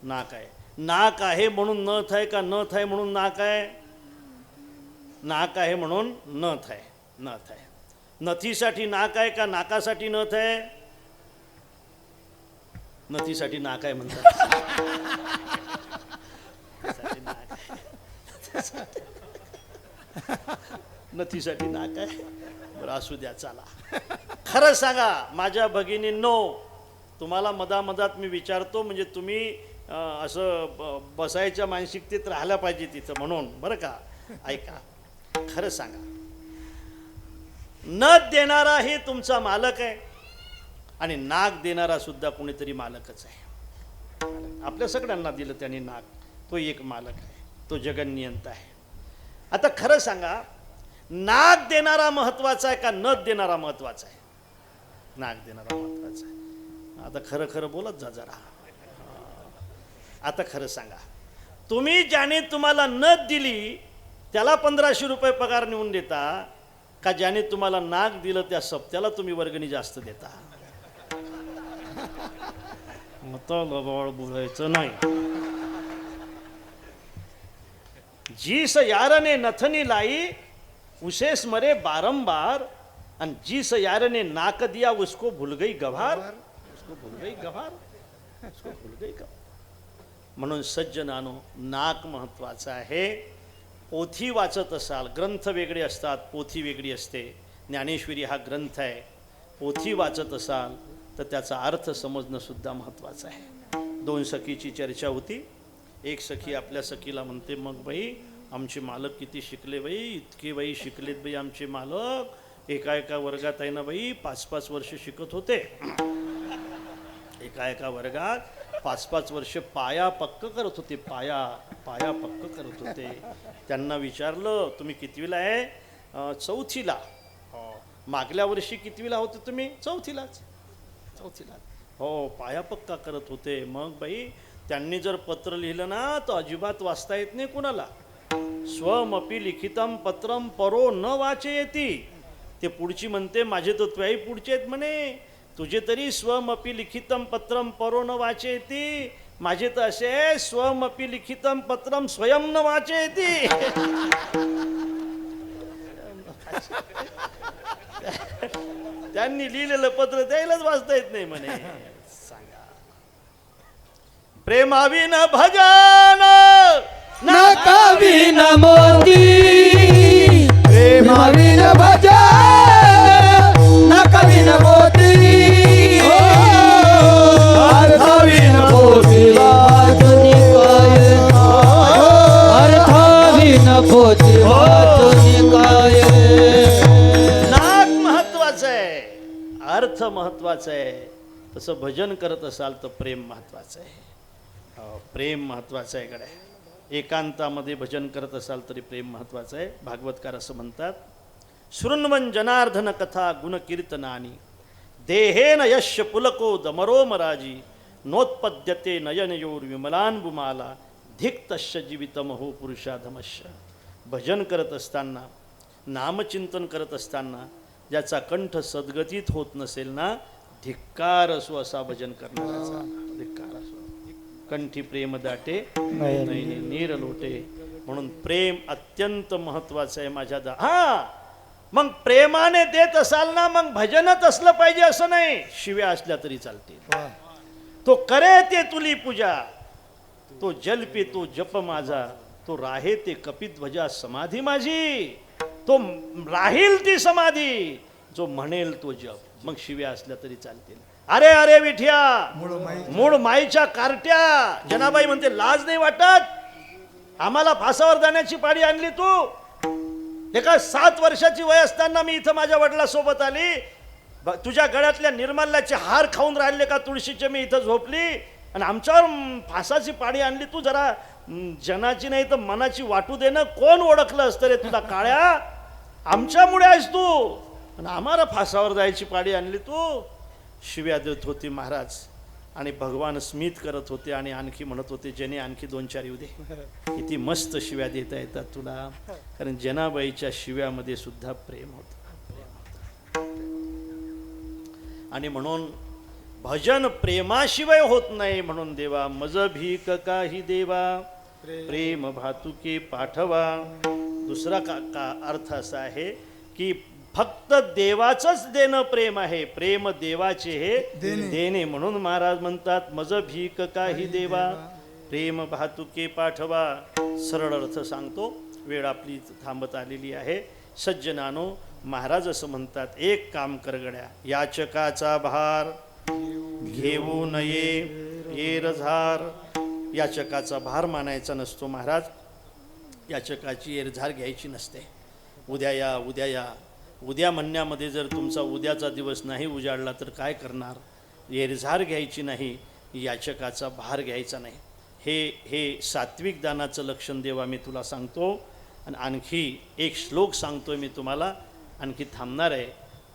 नाक आहे. नाक आहे म्हणून नथ आहे का नथ आहे म्हणून नाक आहे? नाक आहे म्हणून नथ आहे, नथ आहे. नथीसाठी नाक आहे का नाकासाठी नथ आहे? नथीसाठी नाक आहे म्हणतात. नथीसाठी नाक आहे. बरं, असू द्या, चला. खरं सांगा माझ्या भगिनींनो, तुम्हाला मधामधात मी विचारतो म्हणजे तुम्ही असं बसायच्या मानसिकतेत राहायला पाहिजे तिथं, म्हणून बरं का. ऐका, खरं सांगा, नथ देणारा हे तुमचा मालक आहे आणि नाक देणारा सुद्धा कोणीतरी मालकच आहे. आपल्या सगळ्यांना दिलं त्यांनी नाक, तो एक मालक आहे, तो जगन्नियंता आहे. आता खरं सांगा, नाक देणारा महत्वाचा आहे का नथ देणारा महत्वाचा आहे? नाक देणारा महत्वाचा आहे. आता खरं खरं बोलत जा जरा. आता खरं सांगा, तुम्ही ज्याने तुम्हाला नथ दिली त्याला 1500 रुपये पगार नेऊन देता का ज्याने तुम्हाला नाक दिलं त्या सप्त्याला तुम्ही वर्गणी जास्त देता? मत लबाड बोलायचं नाही. जिस यार ने नथनी लाई उसे स्मरे बारंबार, आणि जिस यार ने नाक दिया उसको भूल गई गवार, उसको भूल गई गवार, उसको भूल गई गवार. म्हणून सज्जनानो, नाक महत्वाचं आहे. पोथी वाचत असाल, ग्रंथ वेगळे असतात, पोथी वेगळी असते. ज्ञानेश्वरी हा ग्रंथ आहे. पोथी वाचत असाल तर त्याचा अर्थ समजणं सुद्धा महत्त्वाचं आहे. 2 सखीची चर्चा होती. एक सखी आपल्या सखीला म्हणते, मग बाई आमचे मालक किती शिकले बाई, इतके बाई शिकलेत बाई आमचे मालक. एका वर्गात आहे ना बाई 5-5 वर्ष शिकत होते. एका वर्गात 5-5 वर्ष पाया पक्क करत होते, पाया पक्क करत होते. त्यांना विचारलं, तुम्ही कितवीला आहे? 4थीला. मागल्या वर्षी कितवीला होते तुम्ही? 4थीलाच. हो, पाया पक्का करत होते. मग बाई त्यांनी जर पत्र लिहिलं ना तर अजिबात वाचता येत नाही कुणाला. स्वमपि लिखितम पत्रम परो न वाचयति, ते पुढची म्हणते माझे तर त्वयाही पुढचे आहेत म्हणे, तुझे तरी स्वमपि लिखितम पत्रम परो न वाचेती, माझे तर असे आहे, स्वमपि लिखितम पत्रम स्वयं न वाचेती. त्यांनी लिहिलेलं पत्र त्यालाच वाचता येत नाही म्हणे. सांगा, प्रेमाविन भजन न कवी न मोती, प्रेमाविन भजन न कवी न मोती, अर्थाविन पोथी वाचुनी काय, अर्थाविन पोथी वाचुनी काय. नाक महत्वाचं आहे, अर्थ महत्वाचा आहे. तसं भजन करत असाल तर प्रेम महत्वाचं आहे. प्रेम महत्वाचं आहे कडे. एकांतामध्ये भजन करत असाल तरी प्रेम महत्वाचं आहे. भागवतकार असं म्हणतात, शृण्वन जनार्दन कथा गुणकीर्तनानी देहेन यश पुलको दमरो मराजी नोत्पद्यते नयनयोर विमलान्बुमाला धिक्तश्य जीवितमहो पुरुषाधमश्य. भजन करत असताना, नामचिंतन करत असताना ज्याचा कंठ सद्गतीत होत नसेल ना, धिक्कार असो असा भजन करणाऱ्याचा. धिक्कार असो. कंठी प्रेम दाटे नैने नीर लोटे. म्हणून प्रेम अत्यंत महत्वाचं आहे माझ्या मग प्रेमाने देत असाल ना, मग भजनच असलं पाहिजे असं नाही, शिव्या असल्या तरी चालतील. तो करे ते तुली पूजा, तो जलपे तो जप माझा, तो राहे ते कपिध्वजा समाधी माझी, तो राहील ती समाधी, जो म्हणेल तो जप. मग शिव्या असल्या तरी चालतील. अरे अरे विठ्या, मूळ माईच्या कार्ट्या. जनाबाई म्हणते लाज नाही वाटत, आम्हाला फासावर जाण्याची पाळी आणली तू. एका 7 वर्षाची वय असताना मी इथं माझ्या वडिलांसोबत आली, तुझ्या गळ्यातल्या निर्मल्याचे हार खाऊन राहिले का तुळशीचे, मी इथं झोपली आणि आमच्यावर फासाची पाळी आणली तू. जरा जनाची नाही तर मनाची वाटू दे ना. कोण ओळखलं असतं रे तुला काळ्या, आमच्यामुळे आहेस तू आणि आम्हाला फासावर जायची पाळी आणली तू. शिव्या देत होती महाराज आणि भगवान स्मित करत होते आणि आणखी म्हणत होते, जने आणखी 2-4 येऊ दे. किती मस्त शिव्या देता येतात तुला, कारण जनाबाईच्या शिव्यामध्ये सुद्धा प्रेम होतं. आणि म्हणून भजन प्रेमाशिवाय होत नाही. म्हणून देवा मज भीक काही देवा, प्रेम भातुके पाठवा. दुसरा का अर्थ असा आहे की फक्त देवाचंच देणं प्रेम आहे, प्रेम देवाचे हे देणे. म्हणून महाराज म्हणतात, मज भीक काही देवा, प्रेम भातुके पाठवा. सरळ अर्थ सांगतो, वेळ आपली थांबत आलेली आहे. सज्जनानो, महाराज असं म्हणतात, एक काम कर गड्या, याचकाचा भार घेऊ नये एरझार. याचकाचा भार मानायचा नसतो महाराज, याचकाची एरझार घ्यायची नसते. उद्या या, उद्या या, उद्या म्हणण्यामध्ये जर तुमचा उद्याचा दिवस नाही उजाडला तर काय करणार. एरझार घ्यायची नाही, याचकाचा भार घ्यायचा नाही. हे सात्विक दानाचं लक्षण देवा मी तुला सांगतो. आणि आणखी एक श्लोक सांगतोय मी तुम्हाला, आणखी थांबणार आहे.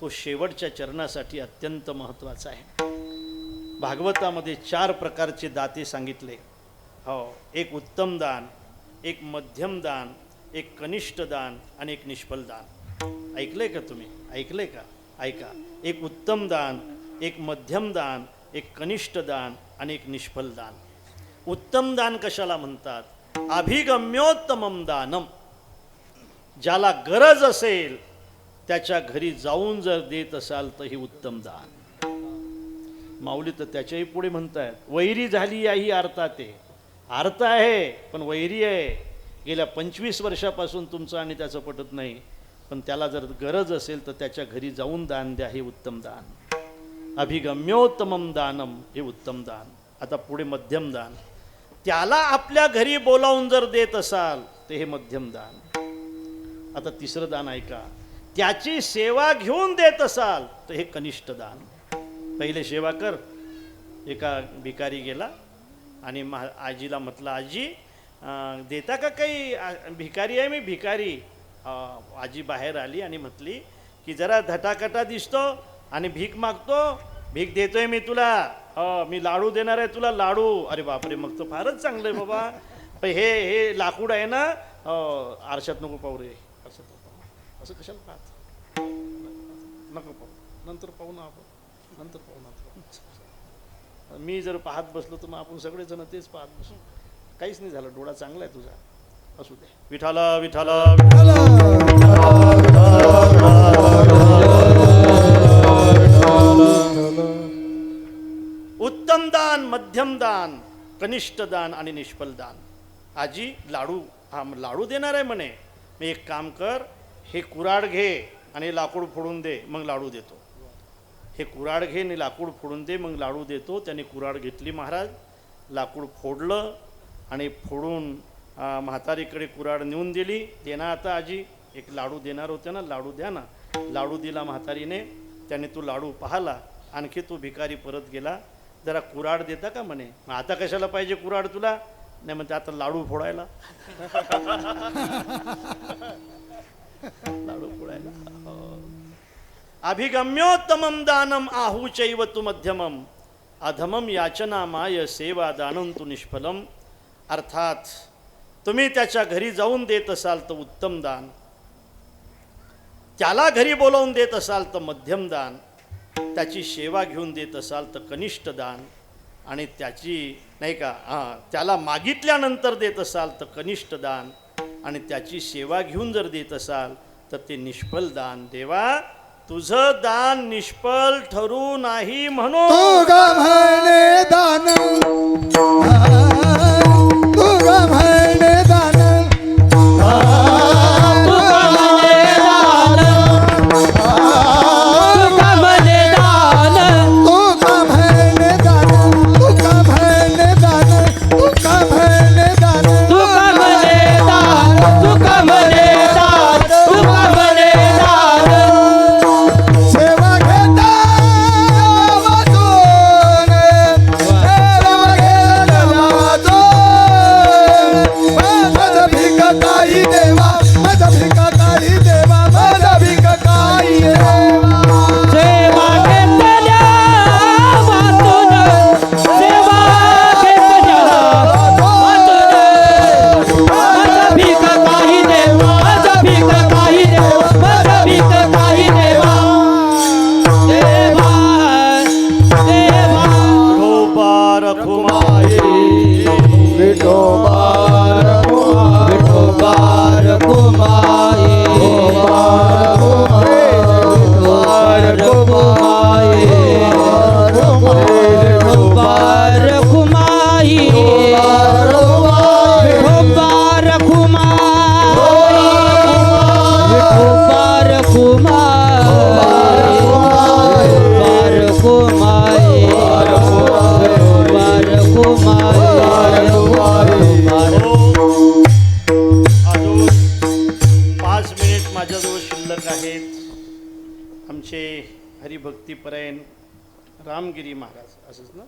तो शेवटच्या चरणासाठी अत्यंत महत्त्वाचा आहे. भागवतामध्ये 4 प्रकारचे दाते सांगितले. हो, एक उत्तम दान, एक मध्यम दान, एक कनिष्ठ दान आणि एक निष्फल दान. ऐकलंय का तुम्ही? ऐकलंय का? ऐका. एक उत्तम दान, एक मध्यम दान, एक कनिष्ठ दान आणि एक निष्फल दान. उत्तम दान कशाला म्हणतात? अभिगम्योत्तमम दानम. ज्याला गरज असेल त्याच्या घरी जाऊन जर देत असाल तर ही उत्तम दान. माऊली तर त्याच्याही पुढे म्हणतायत, वैरी झाली याही अर्थात आहे. अर्थ आहे पण वैरी आहे. गेल्या 25 वर्षापासून तुमचं आणि त्याचं पटत नाही, पण त्याला जर गरज असेल तर त्याच्या घरी जाऊन दान द्या, हे उत्तम दान. अभिगम्योत्तमम दानम, हे उत्तम दान. आता पुढे मध्यम दान. त्याला आपल्या घरी बोलावून जर देत असाल तर हे मध्यम दान. आता तिसरं दान ऐका, त्याची सेवा घेऊन देत असाल तर हे कनिष्ठ दान. पहिले सेवा कर. एका भिकारी गेला आणि आजीला म्हटलं, आजी देता का काही, भिकारी आहे मी, भिकारी. आजी बाहेर आली आणि म्हटली की जरा धटाकटा दिसतो आणि भीक मागतो, भीक देतोय मी तुला, मी लाडू देणार आहे तुला, लाडू. अरे बापरे, मग तर फारच चांगलं आहे बाबा. पण हे लाकूड आहे ना, आरशात नको पाहू रे, असं कशाला पाहत. नको पाहू, नंतर पाहू ना आपण, नंतर पाहू ना. मी जर पाहत बसलो तर मग आपण सगळेजण तेच पाहत बसू. काहीच नाही झालं, डोळा चांगला आहे तुझा, असू दे. विठाला विठाला उत्तम दान, मध्यम दान, कनिष्ठ दान आणि निष्फल दान. आजी लाडू, हा लाडू देणार आहे म्हणे. मी एक काम कर, हे कुऱ्हाड घे आणि लाकूड फोडून दे, मग लाडू देतो. हे कुऱ्हाड घे आणि लाकूड फोडून दे, मग लाडू देतो. त्याने कुऱ्हाड घेतली महाराज, लाकूड फोडलं आणि फोडून म्हातारीकडे कुऱ्हाड नेऊन दिली. दे ना आता आजी, एक लाडू देणार होते ना, लाडू द्या ना. लाडू दिला म्हातारीने, त्याने तो लाडू पाहिला. आणखी तो भिकारी परत गेला. जरा कुऱ्हाड देता का म्हणे. आता कशाला पाहिजे कुऱ्हाड तुला. नाही म्हणते आता लाडू फोडायला. लाडू फोडायला. अभिगम्योत्तमम दानम आहूचैव तु मध्यमम अधमम याचना माय सेवा दानं तु निष्फलम. अर्थात तुम्ही त्याच्या घरी जाऊन देत असाल तर उत्तम दान, त्याला घरी बोलावून देत असाल तर मध्यम दान, त्याची सेवा घेऊन देत असाल तर कनिष्ठ दान, आणि त्याची नाही का त्याला मागितल्यानंतर देत असाल तर कनिष्ठ दान, आणि त्याची सेवा घेऊन जर देत असाल तर ते निष्फल दान. देवा तुझं दान निष्फल ठरू नाही म्हणून तू गमने दान, तू गमने दान, हरिभक्तीपरायण रामगिरी महाराज, असंच ना,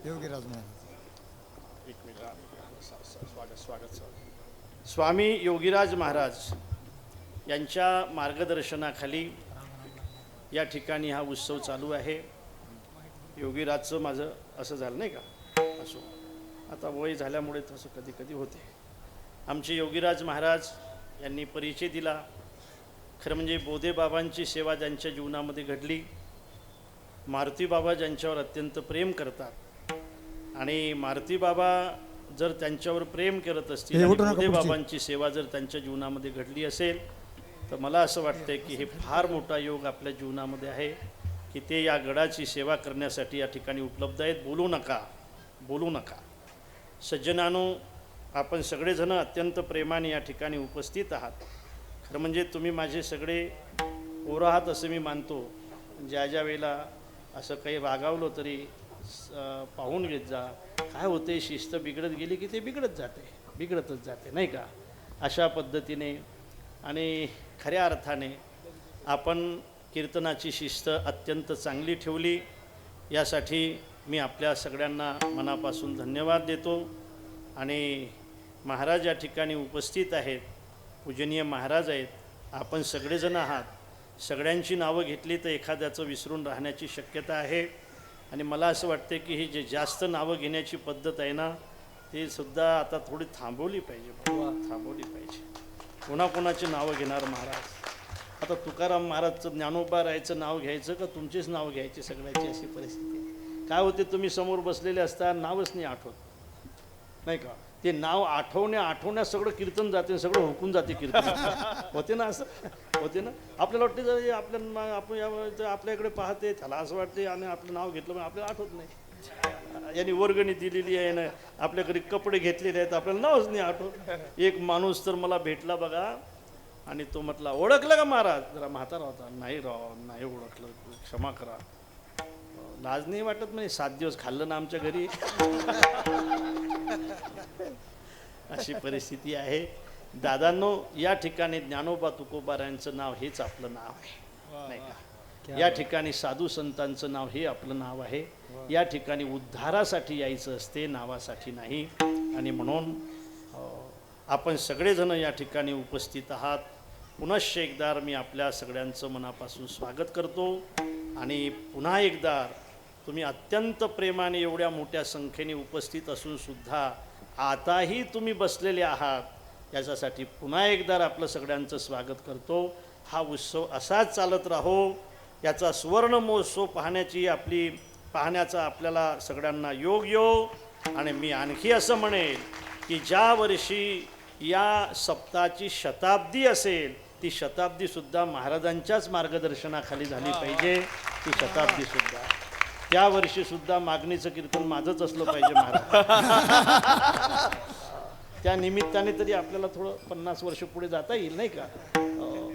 योगीराज महाराज. एक मिनिट, स्वागत. स्वामी योगीराज महाराज यांच्या मार्गदर्शनाखाली या ठिकाणी हा उत्सव चालू आहे. योगीराजचं माझं असं झालं नाही का, असो आता वय झाल्यामुळे तसं कधी कधी होते. आमचे योगीराज महाराज यांनी परिचय दिला. खरं म्हणजे बोधेबाबांची सेवा ज्यांच्या जीवनामध्ये घडली, मारुती बाबा ज्यांच्यावर अत्यंत प्रेम करतात, आणि मारुती बाबा जर त्यांच्यावर प्रेम करत असतील, बोधेबाबांची सेवा जर त्यांच्या जीवनामध्ये घडली असेल, तर मला असं वाटतंय की हे फार मोठा योग आपल्या जीवनामध्ये आहे की ते या गडाची सेवा करण्यासाठी या ठिकाणी उपलब्ध आहेत. बोलू नका. सज्जनानो, आपण सगळेजण अत्यंत प्रेमाने या ठिकाणी उपस्थित आहात. खरं म्हणजे तुम्ही माझे सगळे पोरं आहात असं मी मानतो. ज्या वेळेला असं काही वागावलं तरी पाहून घेत जा. काय होते, शिस्त बिघडत गेली की ते बिघडतच जाते नाही का. अशा पद्धतीने आणि खऱ्या अर्थाने आपण कीर्तनाची शिस्त अत्यंत चांगली ठेवली, यासाठी मी आपल्या सगळ्यांना मनापासून धन्यवाद देतो. आणि महाराज या ठिकाणी उपस्थित आहेत, पूजनीय महाराज आहेत, आपण सगळेजण आहात. सगळ्यांची नावं घेतली तर एखाद्याचं विसरून राहण्याची शक्यता आहे. आणि मला असं वाटते की ही जे जास्त नावं घेण्याची पद्धत आहे ना, ती सुद्धा आता थोडी थांबवली पाहिजे. कोणाकोणाची नावं घेणार महाराज. आता तुकाराम महाराजचं ज्ञानोबा राहायचं नाव घ्यायचं का तुमचेच नाव घ्यायचे सगळ्याची अशी परिस्थिती आहे. काय होते तुम्ही समोर बसलेले असता नावच नाही आठवत नाही का, ते नाव आठवण्यात सगळं कीर्तन जाते, सगळं हुकून जाते कीर्तन. होते ना असं, होते ना. आपल्याला वाटते आपण आपल्याकडे पाहते त्याला असं वाटते आणि आपलं नाव घेतलं पण आपल्याला आठवत नाही. यांनी वर्गणी दिलेली आहे ना, आपल्याकडे कपडे घेतलेले आहेत, आपल्याला नावच नाही आठवत. एक माणूस तर मला भेटला बघा आणि तो म्हटला ओळखलं का महाराज, जरा म्हातारा होता. नाही राव नाही ओळखलं, क्षमा करा. लाज नाही वाटत म्हणजे 7 दिवस खाल्लं ना आमच्या घरी. अशी परिस्थिती आहे. दादांनो, या ठिकाणी ज्ञानोबा तुकोबारायांचं नाव हेच आपलं नाव आहे नाही का. या ठिकाणी साधू संतांचं नाव हे आपलं नाव आहे. या ठिकाणी उद्धारासाठी यायचं असते, नावासाठी नाही. आणि म्हणून आपण सगळेजण या ठिकाणी उपस्थित आहात. पुनश्च एकदा मी आपल्या सगळ्यांचं मनापासून स्वागत करतो. आणि पुन्हा एकदा तुम्ही अत्यंत प्रेमाने एवढ्या मोठ्या संख्येने उपस्थित असून सुद्धा आताही तुम्ही बसलेले आहात, याच्यासाठी पुन्हा एकदा आपलं सगळ्यांचं स्वागत करतो. हा उत्सव असाच चालत राहो, याचा सुवर्ण महोत्सव पाहण्याचा आपल्याला सगळ्यांना योग येऊ. आणि मी आणखी असं म्हणेन की ज्या वर्षी या सप्ताहाची शताब्दी असेल, ती शताब्दीसुद्धा महाराजांच्याच मार्गदर्शनाखाली झाली पाहिजे. ती शताब्दीसुद्धा त्या वर्षीसुद्धा मागणीचं कीर्तन माझंच असलं पाहिजे महाराज. त्या निमित्ताने तरी आपल्याला थोडं 50 वर्ष पुढे जाता येईल नाही का.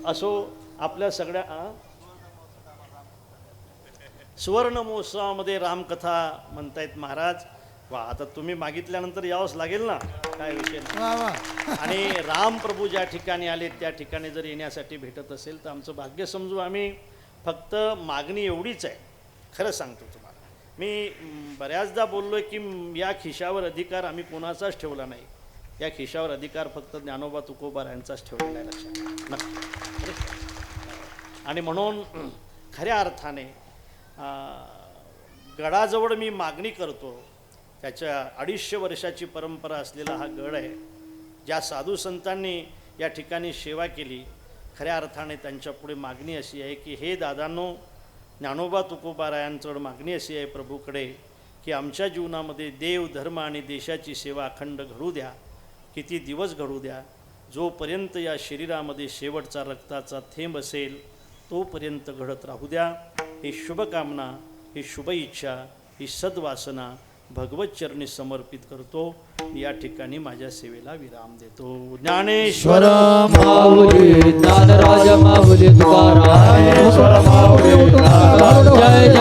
असो आपल्या सगळ्या सुवर्ण महोत्सवामध्ये रामकथा म्हणतायत महाराज. वा, आता तुम्ही मागितल्यानंतर यावंच लागेल ना, काय विषय नाही. आणि राम प्रभू ज्या ठिकाणी आले त्या ठिकाणी जर येण्यासाठी भेटत असेल तर आमचं भाग्य समजू आम्ही. फक्त मागणी एवढीच आहे, खरं सांगतो तुम्हाला. मी बऱ्याचदा बोललो आहे की या खिशावर अधिकार आम्ही कोणाचाच ठेवला नाही. या खिशावर अधिकार फक्त ज्ञानोबा तुकोबा यांचाच ठेवलेला आहे, लक्षात नक्की. आणि म्हणून खऱ्या अर्थाने गडाजवळ मी मागणी करतो. त्याच्या 250 वर्षाची परंपरा असलेला हा गड आहे. ज्या साधू संतांनी या ठिकाणी सेवा केली, खऱ्या अर्थाने त्यांच्या पुढे मागणी अशी आहे की हे दादांनो, ज्ञानोबा तुकोबारायांकडे मागणी अशी आहे प्रभूकडे की आमच्या जीवनामध्ये देव धर्म आणि देशाची सेवा अखंड घडू द्या. किती दिवस घडू द्या, जोपर्यंत या शरीरामध्ये शेवटचा रक्ताचा थेंब असेल तोपर्यंत घडत राहू द्या. ही शुभकामना, ही शुभ इच्छा, ही सद्वासना भगवत चरणी समर्पित करतो. या ठिकाणी माझ्या सेवेला विराम देतो. ज्ञानेश्वर माऊली ज्ञानराज माऊली तुकाराम. जय जय